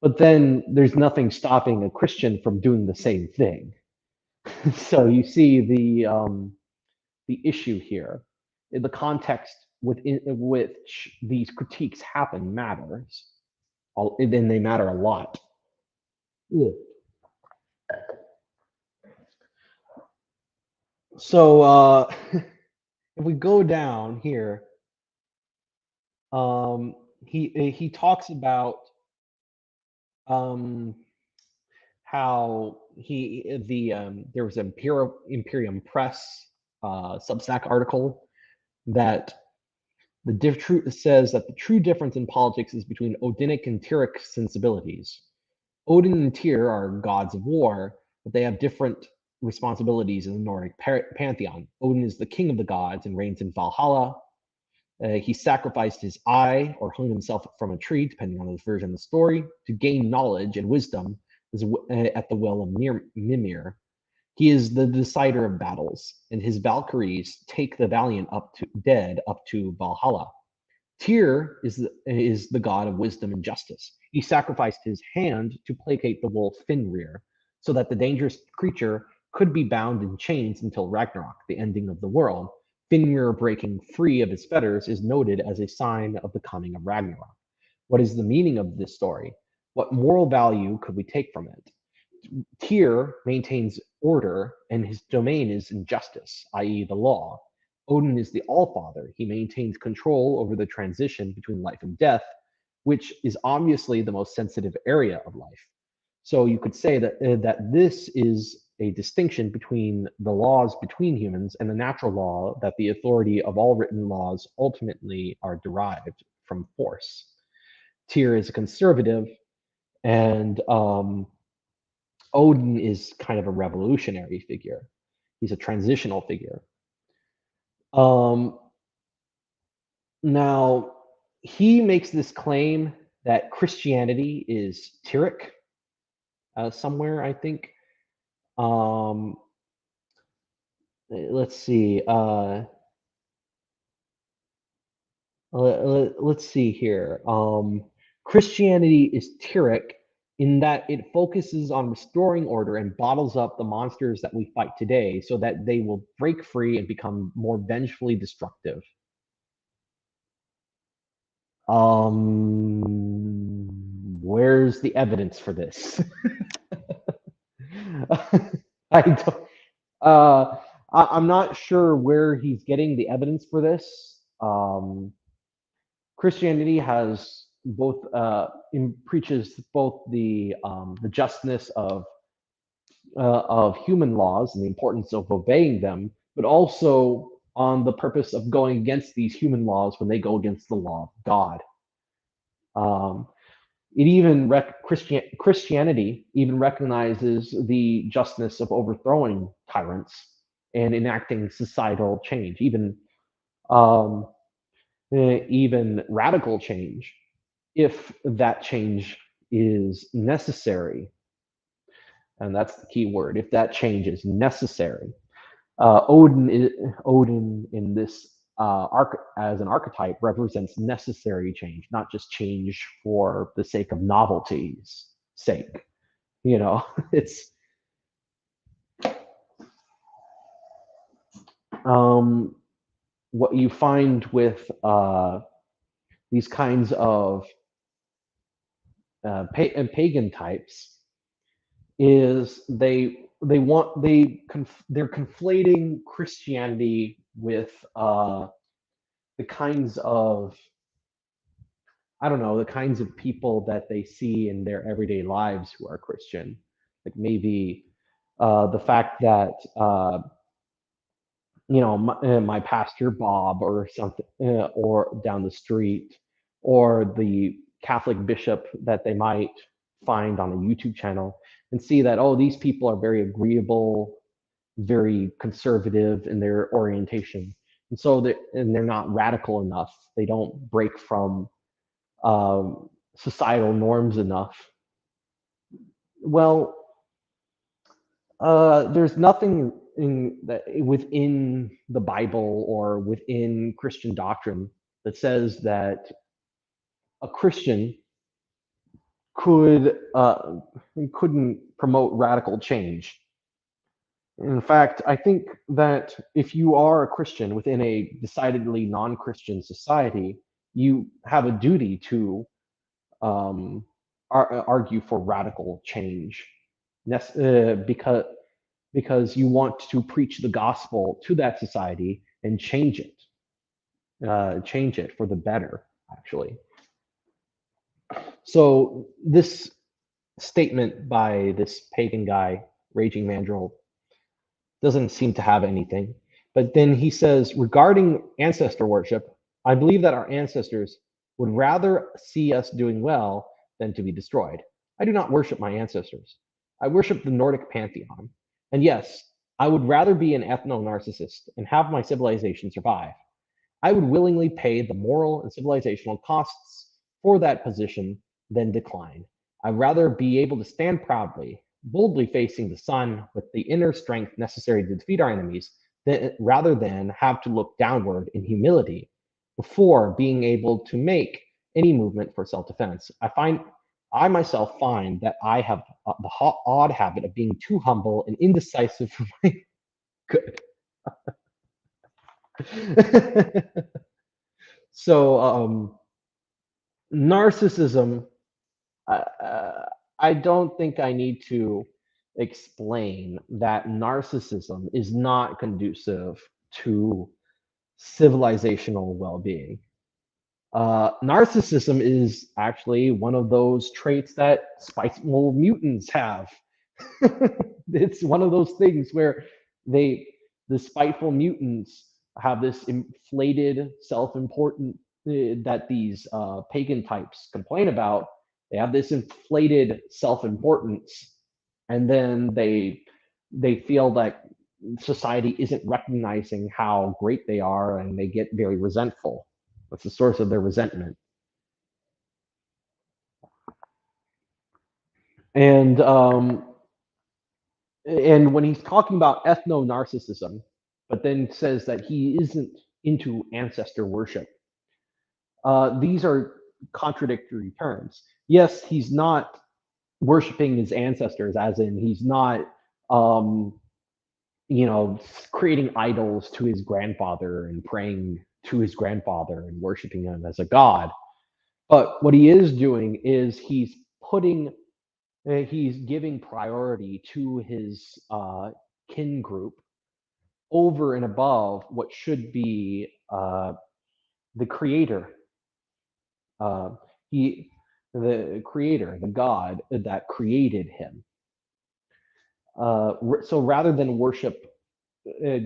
But then there's nothing stopping a Christian from doing the same thing. So you see the issue here. In the context within which these critiques happen matters. Then they matter a lot. Ugh. So if we go down here, he talks about um, how there was an Imperium Press Substack article that says that the true difference in politics is between Odinic and Tyric sensibilities. Odin and Tyr are gods of war, but they have different responsibilities in the Nordic pantheon. Odin is the king of the gods and reigns in Valhalla. He sacrificed his eye or hung himself from a tree, depending on his version of the story, to gain knowledge and wisdom at the well of Mimir. He is the decider of battles, and his Valkyries take the valiant dead up to Valhalla. Tyr is the god of wisdom and justice. He sacrificed his hand to placate the wolf Fenrir, so that the dangerous creature could be bound in chains until Ragnarok, the ending of the world. Fenrir breaking free of his fetters is noted as a sign of the coming of Ragnarok. What is the meaning of this story? What moral value could we take from it? Tyr maintains order, and his domain is injustice, i.e., the law. Odin is the Allfather. He maintains control over the transition between life and death, which is obviously the most sensitive area of life. So you could say that this is a distinction between the laws between humans and the natural law, that the authority of all written laws ultimately are derived from force. Tyr is a conservative, and Odin is kind of a revolutionary figure. He's a transitional figure. Um, Now, he makes this claim that Christianity is Tyric somewhere, I think. Um, let's see. Let's see here. Christianity is Tyric in that it focuses on restoring order and bottles up the monsters that we fight today so that they will break free and become more vengefully destructive. Where's the evidence for this? I don't, I'm not sure where he's getting the evidence for this. Christianity has both preaches both the justness of human laws and the importance of obeying them, but also on the purpose of going against these human laws when they go against the law of God. Um, it even Christianity even recognizes the justness of overthrowing tyrants and enacting societal change, um, even radical change, if that change is necessary. And that's the key word. If that change is necessary, Odin in this as an archetype represents necessary change, not just change for the sake of novelty's sake. You know, it's what you find with these kinds of pagan types is they're conflating Christianity with the kinds of, I don't know, the kinds of people that they see in their everyday lives who are Christian. Like maybe the fact that my pastor Bob or something, or down the street, or the Catholic bishop that they might find on a YouTube channel, and see that, oh, these people are very agreeable, very conservative in their orientation, and they're not radical enough. They don't break from societal norms enough. Well, there's nothing within the Bible or within Christian doctrine that says that a Christian couldn't promote radical change. In fact, I think that if you are a Christian within a decidedly non-Christian society, you have a duty to argue for radical change, because you want to preach the gospel to that society and change it for the better, actually. So this statement by this pagan guy, Raging Mandrill, doesn't seem to have anything. But then he says, regarding ancestor worship, I believe that our ancestors would rather see us doing well than to be destroyed. I do not worship my ancestors. I worship the Nordic pantheon. And yes, I would rather be an ethno-narcissist and have my civilization survive. I would willingly pay the moral and civilizational costs for that position than decline. I'd rather be able to stand proudly, boldly facing the sun with the inner strength necessary to defeat our enemies, rather than have to look downward in humility before being able to make any movement for self-defense. I myself find that I have the odd habit of being too humble and indecisive for my good. So narcissism, I don't think I need to explain that narcissism is not conducive to civilizational well-being. Narcissism is actually one of those traits that spiteful mutants have. It's one of those things where the spiteful mutants have this inflated self-important, that these pagan types complain about. They have this inflated self-importance, and then they feel that society isn't recognizing how great they are, and they get very resentful. That's the source of their resentment. And and when he's talking about ethno-narcissism, but then says that he isn't into ancestor worship, these are contradictory terms. Yes, he's not worshiping his ancestors, as in he's not, um, creating idols to his grandfather and praying to his grandfather and worshiping him as a god. But what he is doing is he's giving priority to his kin group over and above what should be the creator. Uh, he, the creator, the God that created him. So rather than worship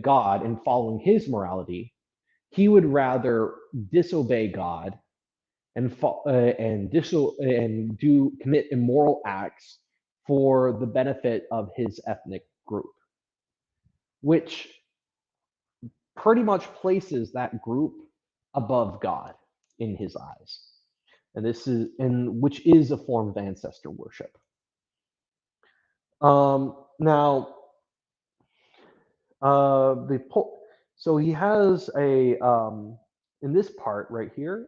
God and following his morality, he would rather disobey God and commit immoral acts for the benefit of his ethnic group, which pretty much places that group above God in his eyes. Which is a form of ancestor worship. Now, so he has in this part right here,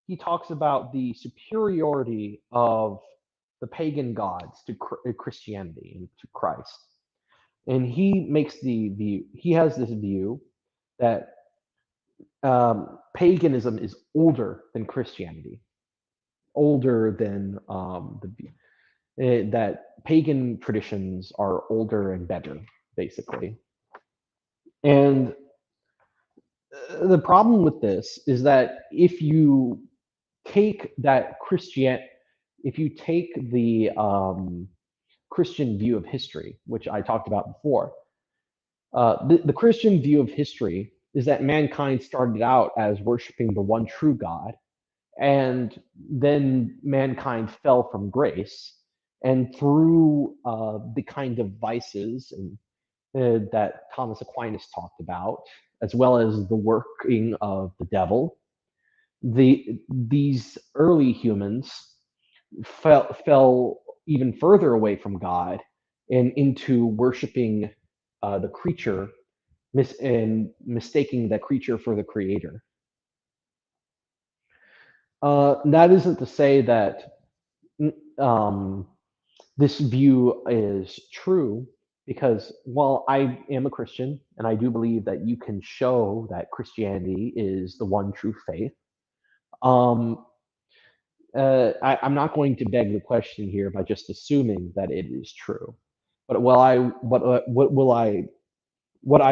he talks about the superiority of the pagan gods to Christianity and to Christ. And he has this view that paganism is older than Christianity, older than that pagan traditions are older and better, basically. And the problem with this is that if you take that Christian, if you take the Christian view of history, which I talked about before, the Christian view of history is that mankind started out as worshiping the one true God, and then mankind fell from grace, and through the kind of vices and that Thomas Aquinas talked about, as well as the working of the devil, these early humans fell even further away from God and into worshiping the creature and mistaking the creature for the creator. That isn't to say that um, this view is true, because while I am a Christian and I do believe that you can show that Christianity is the one true faith, um, I'm not going to beg the question here by just assuming that it is true. But what I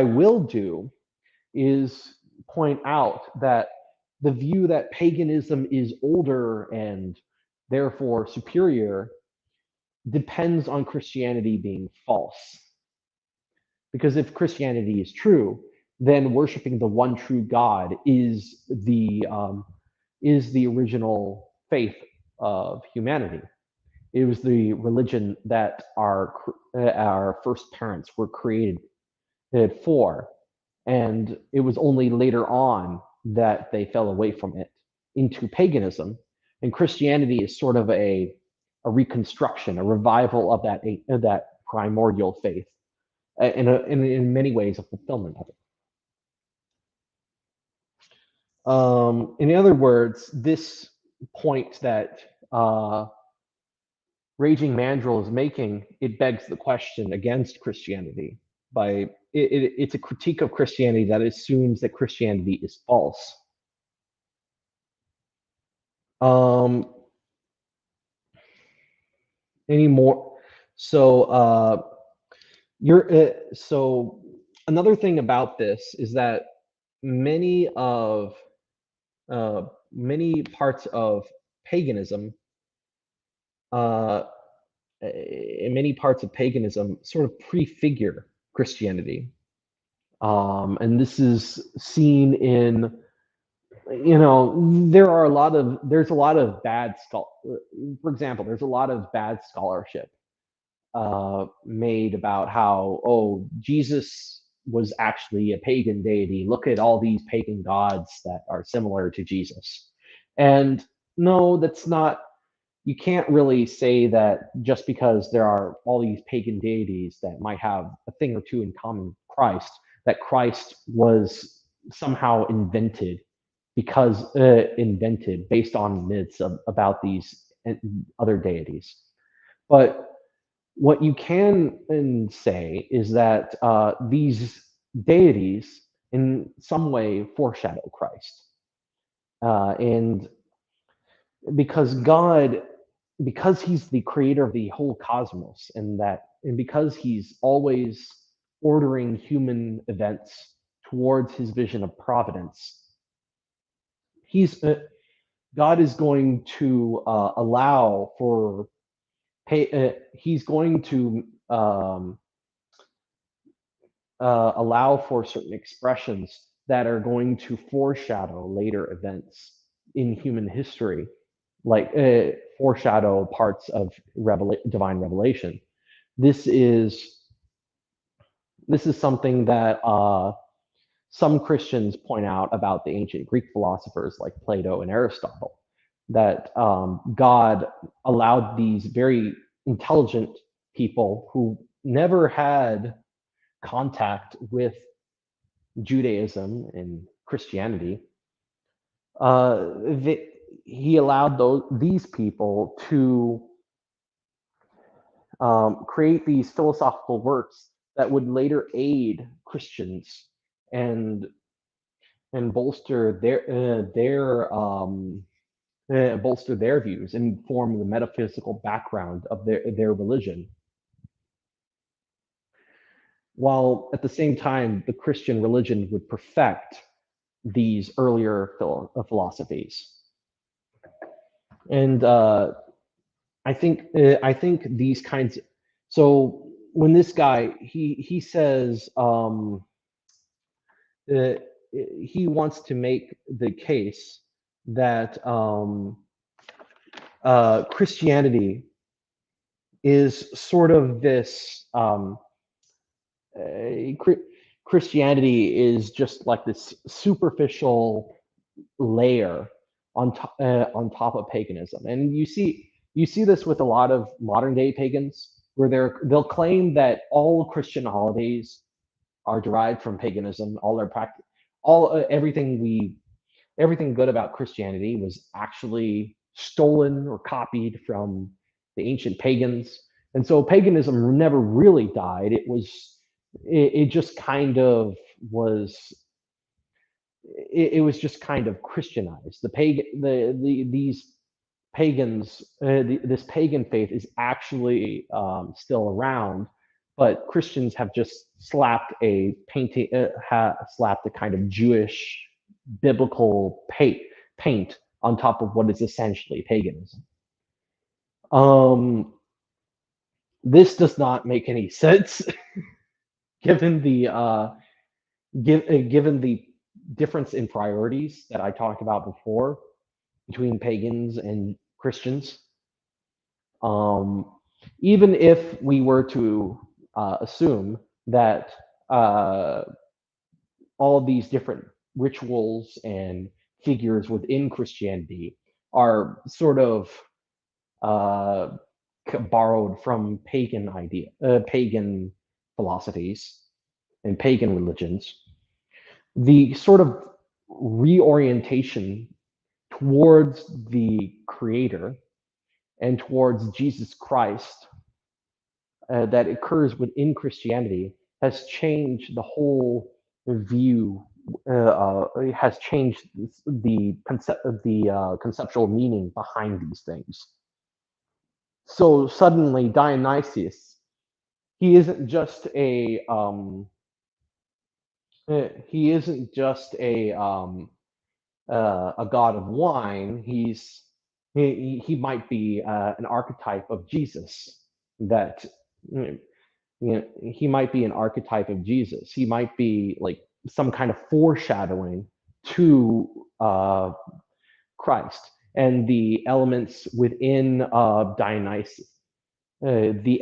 will do is point out that the view that paganism is older and therefore superior depends on Christianity being false. Because if Christianity is true, then worshiping the one true God is the original faith of humanity. It was the religion that our first parents were created for, and it was only later on that they fell away from it into paganism. And Christianity is sort of a reconstruction, a revival of that primordial faith, in many ways a fulfillment of it. In other words, this point that Raging Mandrill is making, it begs the question against Christianity. It's a critique of Christianity that assumes that Christianity is false. Um, any more? So so another thing about this is that many of many parts of paganism, uh, in many parts of paganism, sort of prefigure Christianity. And this is seen in, there's a lot of for example, there's a lot of bad scholarship made about how, oh, Jesus was actually a pagan deity. Look at all these pagan gods that are similar to Jesus. And no, that's not, you can't really say that just because there are all these pagan deities that might have a thing or two in common with Christ, that Christ was somehow invented based on myths about these other deities. But what you can say is that these deities in some way foreshadow Christ. And because God, because he's the creator of the whole cosmos, and because he's always ordering human events towards his vision of providence, he's God is going to allow for he's going to allow for certain expressions that are going to foreshadow later events in human history, like foreshadow parts of divine revelation. This is this is something that some Christians point out about the ancient Greek philosophers like Plato and Aristotle, that God allowed these very intelligent people who never had contact with Judaism and Christianity. He allowed these people to create these philosophical works that would later aid Christians and bolster bolster their views and form the metaphysical background of their religion. While at the same time, the Christian religion would perfect these earlier philosophies. And I think these kinds. So when this guy he says uh, he wants to make the case that Christianity is sort of this uh, Christianity is just like this superficial layer on top of paganism, and you see this with a lot of modern day pagans, where they'll claim that all Christian holidays are derived from paganism. All their practice, all everything good about Christianity was actually stolen or copied from the ancient pagans, and so paganism never really died. It just kind of was it was just kind of Christianized. These pagans, this pagan faith is actually still around, but Christians have just slapped slapped a kind of Jewish biblical paint on top of what is essentially paganism. Um, this does not make any sense given given the difference in priorities that I talked about before between pagans and Christians. Um, Even if we were to assume that uh, all of these different rituals and figures within Christianity are sort of uh, borrowed from pagan philosophies and pagan religions, the sort of reorientation towards the Creator and towards Jesus Christ that occurs within Christianity has changed the whole view. It has changed the conceptual meaning behind these things. So suddenly, Dionysius, he isn't just he isn't just a god of wine. He might be an archetype of Jesus. That he might be an archetype of Jesus. He might be like some kind of foreshadowing to Christ and the elements within Dionysus. Certain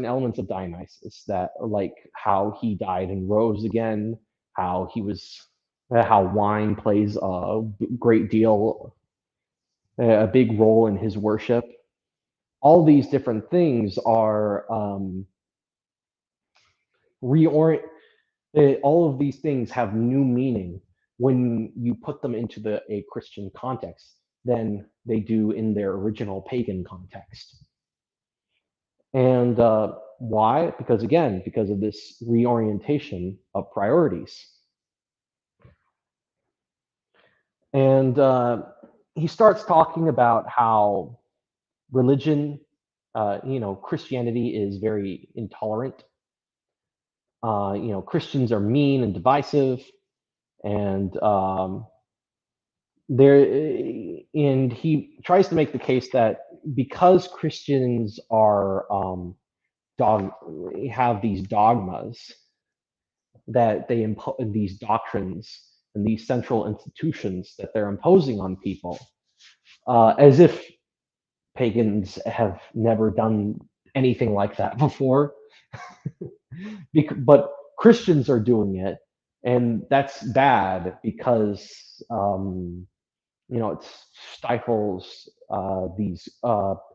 elements of Dionysus that, like how he died and rose again, how wine plays a big role in his worship. All these different things are reorient. All of these things have new meaning when you put them into a Christian context than they do in their original pagan context. And why? Because again, because of this reorientation of priorities. And he starts talking about how religion, Christianity is very intolerant. Christians are mean and divisive, and and he tries to make the case that because Christians are have these dogmas that they impose, these doctrines and these central institutions that they're imposing on people, as if pagans have never done anything like that before. But Christians are doing it, and that's bad because it stifles these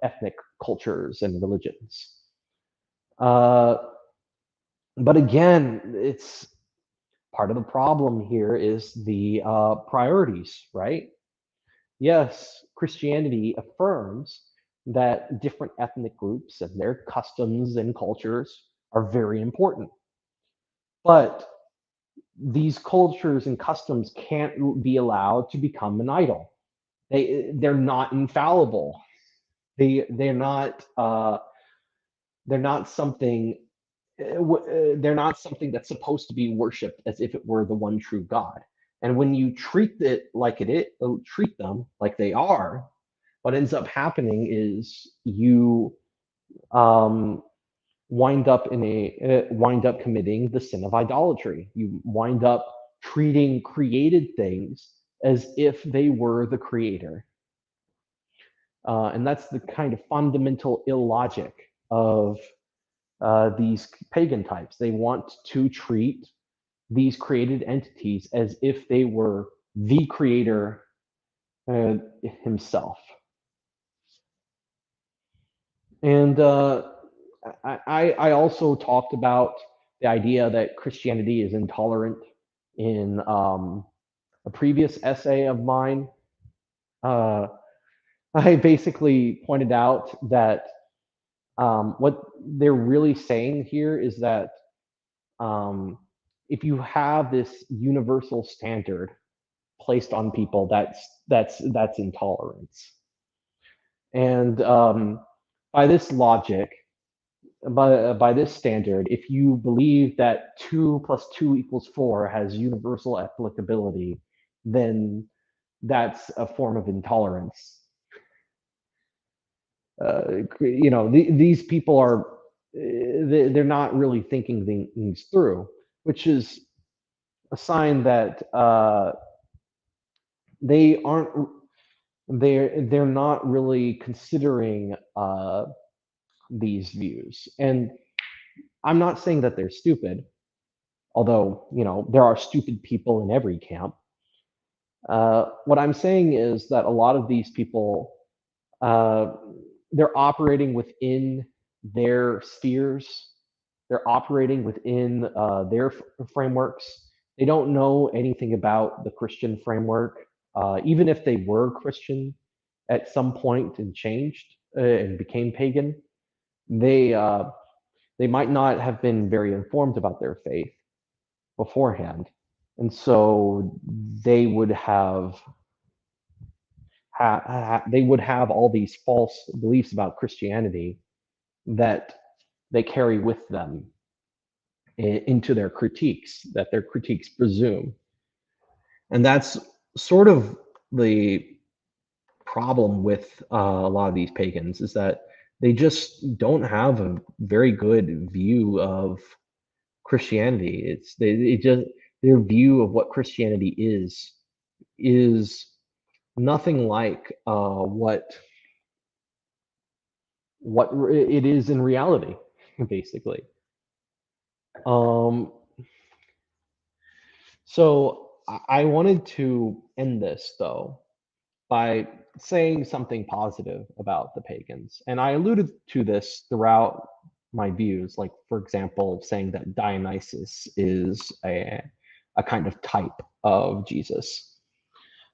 ethnic cultures and religions. Uh, but again, it's part of the problem here is the priorities, right? Yes, Christianity affirms that different ethnic groups and their customs and cultures are very important. But these cultures and customs can't be allowed to become an idol. they're not infallible. They're not something they're not something that's supposed to be worshipped as if it were the one true God. And when you treat them like they are, what ends up happening is you um, wind up committing the sin of idolatry. You wind up treating created things as if they were the creator. And that's the kind of fundamental illogic of these pagan types. They want to treat these created entities as if they were the creator himself. And I also talked about the idea that Christianity is intolerant in a previous essay of mine. Uh, I basically pointed out that what they're really saying here is that um, if you have this universal standard placed on people, that's intolerance. And by this logic, by this standard, if you believe that 2 + 2 = 4 has universal applicability, then that's a form of intolerance. These people are they're not really thinking things through, which is a sign that they aren't they're not really considering these views. And I'm not saying that they're stupid, although there are stupid people in every camp. What I'm saying is that a lot of these people uh, they're operating within their spheres. They're operating within their frameworks. They don't know anything about the Christian framework. Even if they were Christian at some point and changed and became pagan, they uh, they might not have been very informed about their faith beforehand, and so they would they would have all these false beliefs about Christianity that they carry with them into their critiques, that their critiques presume. And that's sort of the problem with a lot of these pagans, is that they just don't have a very good view of Christianity. It just their view of what Christianity is nothing like what it is in reality, basically. Um, so I wanted to end this though by saying something positive about the pagans, and I alluded to this throughout my views. Like, for example, saying that Dionysus is a kind of type of Jesus,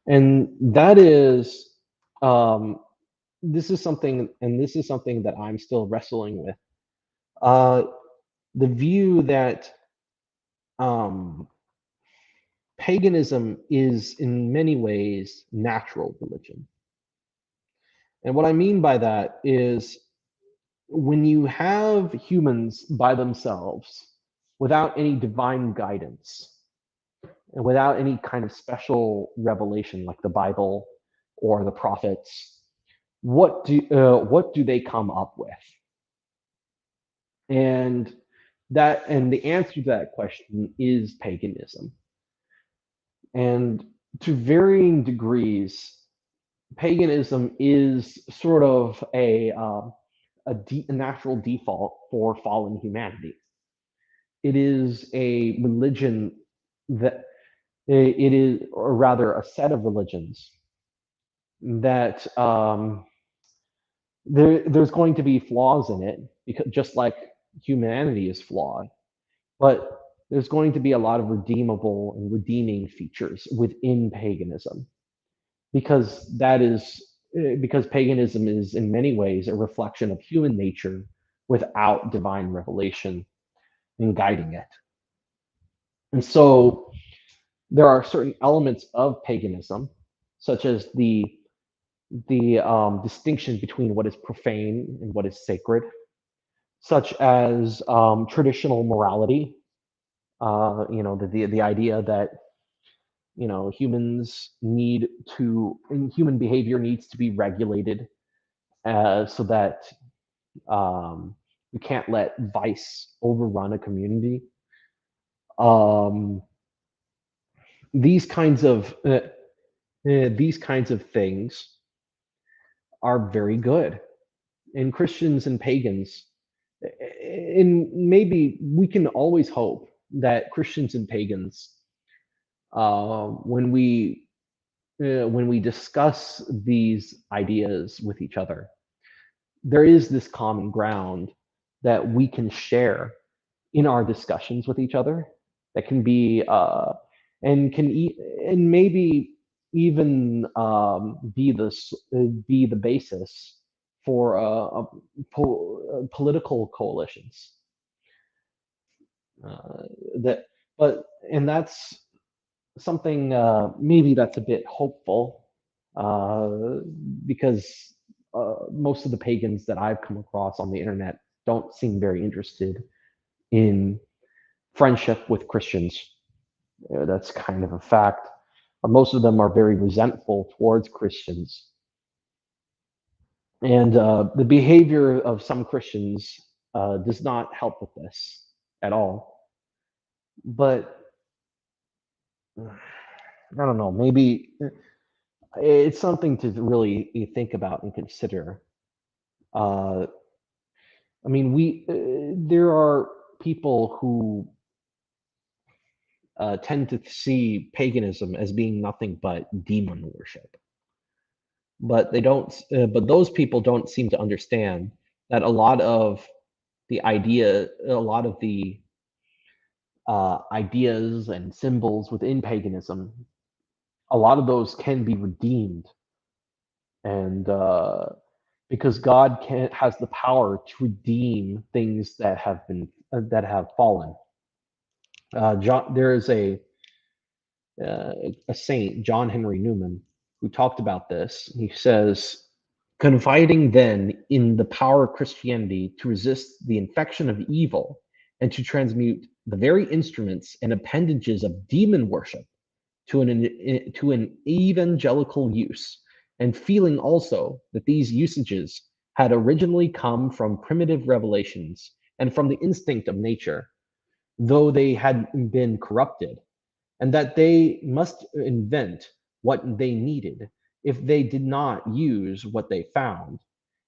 and that is um, this is something that I'm still wrestling with. Uh, the view that um, paganism is in many ways natural religion. And what I mean by that is when you have humans by themselves without any divine guidance and without any kind of special revelation like the Bible or the prophets, what do they come up with? And the answer to that question is paganism. And to varying degrees, paganism is sort of a natural default for fallen humanity. It is a religion that it is, or rather, a set of religions that there's going to be flaws in it, because just like humanity is flawed, but there's going to be a lot of redeemable and redeeming features within paganism, because because paganism is in many ways a reflection of human nature without divine revelation and guiding it. And so there are certain elements of paganism, such as the the distinction between what is profane and what is sacred, such as traditional morality. The idea that humans need to human behavior needs to be regulated, so that we can't let vice overrun a community. Um, these kinds of things are very good. And Christians and pagans, and maybe we can always hope that Christians and pagans, when we discuss these ideas with each other, there is this common ground that we can share in our discussions with each other, that can be and maybe even be the basis for political coalitions, uh, that but and that's something, maybe that's a bit hopeful, uh, because most of the pagans that I've come across on the internet don't seem very interested in friendship with Christians. That's kind of a fact. Most of them are very resentful towards Christians. And the behavior of some Christians does not help with this at all. But I don't know, maybe it's something to really think about and consider. Uh, I mean, there are people who tend to see paganism as being nothing but demon worship, but they don't. But those people don't seem to understand that a lot of the ideas and symbols within paganism, a lot of those can be redeemed, and because God has the power to redeem things that have fallen. There is a saint, John Henry Newman, who talked about this. He says, confiding then in the power of Christianity to resist the infection of evil and to transmute the very instruments and appendages of demon worship to an evangelical use, and feeling also that these usages had originally come from primitive revelations and from the instinct of nature, though they had been corrupted, and that they must invent what they needed if they did not use what they found,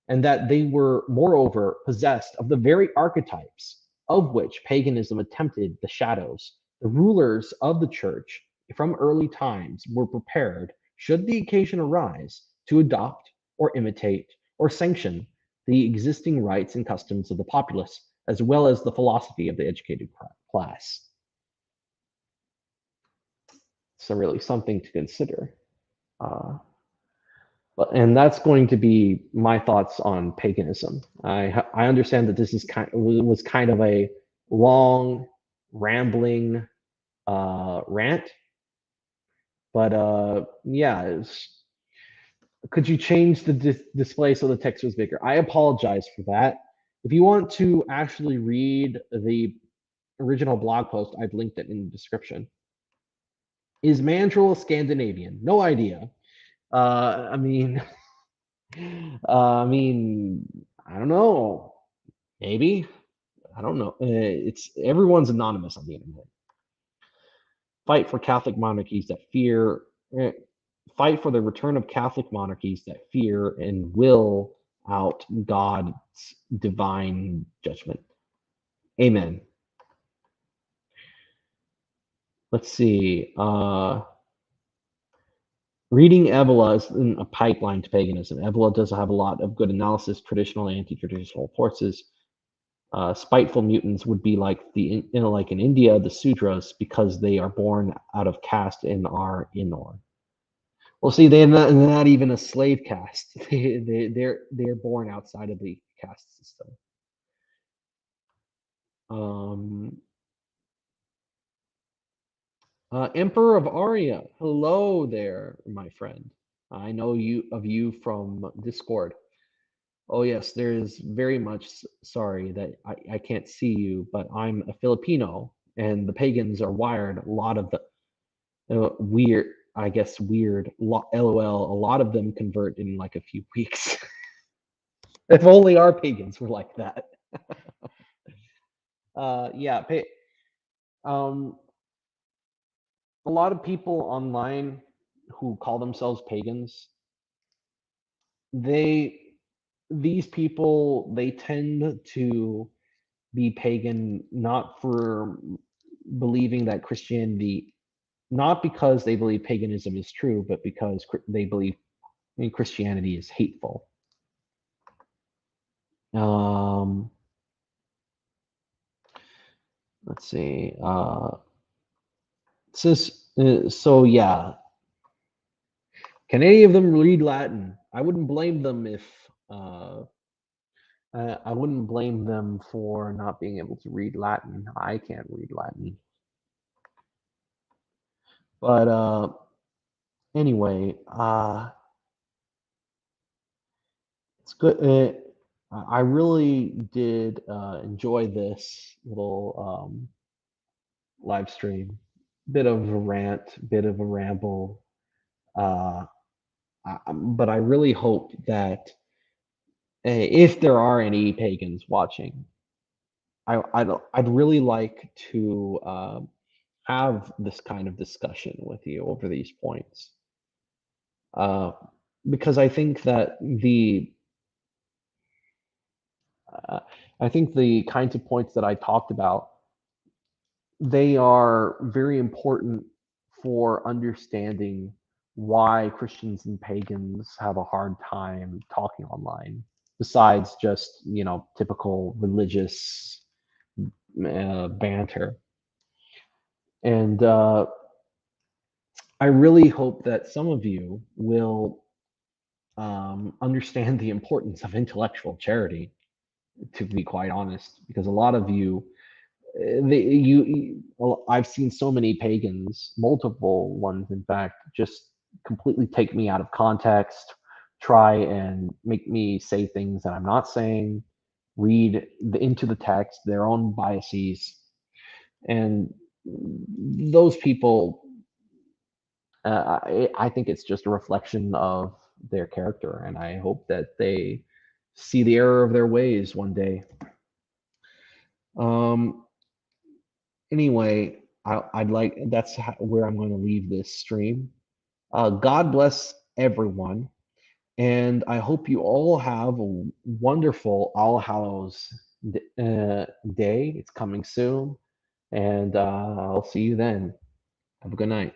and that they were moreover possessed of the very archetypes of which paganism attempted the shadows. The rulers of the church from early times were prepared, should the occasion arise, to adopt or imitate or sanction the existing rites and customs of the populace, as well as the philosophy of the educated class. So really something to consider. Uh, and that's going to be my thoughts on paganism. I understand that this is was kind of a long, rambling rant, but yeah, could you change the display so the text was bigger? I apologize for that. If you want to actually read the original blog post, I've linked it in the description. Is Mandrill Scandinavian? No idea. I mean, I mean, I don't know. Maybe. I don't know. It's everyone's anonymous on the internet. Fight for Catholic monarchies that fear. Fight for the return of Catholic monarchies that fear and will out God's divine judgment. Amen. Let's see. Reading Evola is in a pipeline to paganism. Evola does have a lot of good analysis, traditional and anti-traditional forces. Spiteful mutants would be like like in India, the Sudras, because they are born out of caste and are Inor. Well, see, they're not even a slave caste. They're born outside of the caste system. Emperor of Arya, hello there, my friend. I know you from Discord. Oh yes, there is very much sorry that I can't see you, but I'm a Filipino, and the pagans are wired. A lot of the weird, I guess weird, LOL. A lot of them convert in like a few weeks. If only our pagans were like that. Yeah, um, a lot of people online who call themselves pagans, they these people they tend to be pagan not for believing that Christianity, not because they believe paganism is true, but because they believe Christianity is hateful. Um, let's see. So yeah, can any of them read Latin? I wouldn't blame them if uh, I wouldn't blame them for not being able to read Latin. I can't read Latin, but anyway, it's good. I really did enjoy this little live stream. Bit of a rant, bit of a ramble. Uh, but I really hope that if there are any pagans watching, I'd really like to have this kind of discussion with you over these points, uh, because uh, I think the kinds of points that I talked about, they are very important for understanding why Christians and pagans have a hard time talking online, besides just, typical religious banter. And I really hope that some of you will understand the importance of intellectual charity, to be quite honest, because a lot of you, well, I've seen so many pagans, multiple ones, in fact, just completely take me out of context, try and make me say things that I'm not saying, read into the text their own biases, and those people, I think it's just a reflection of their character, and I hope that they see the error of their ways one day. Um, anyway, I'd like that's where I'm going to leave this stream. God bless everyone, and I hope you all have a wonderful All Hallows Day. It's coming soon, and I'll see you then. Have a good night.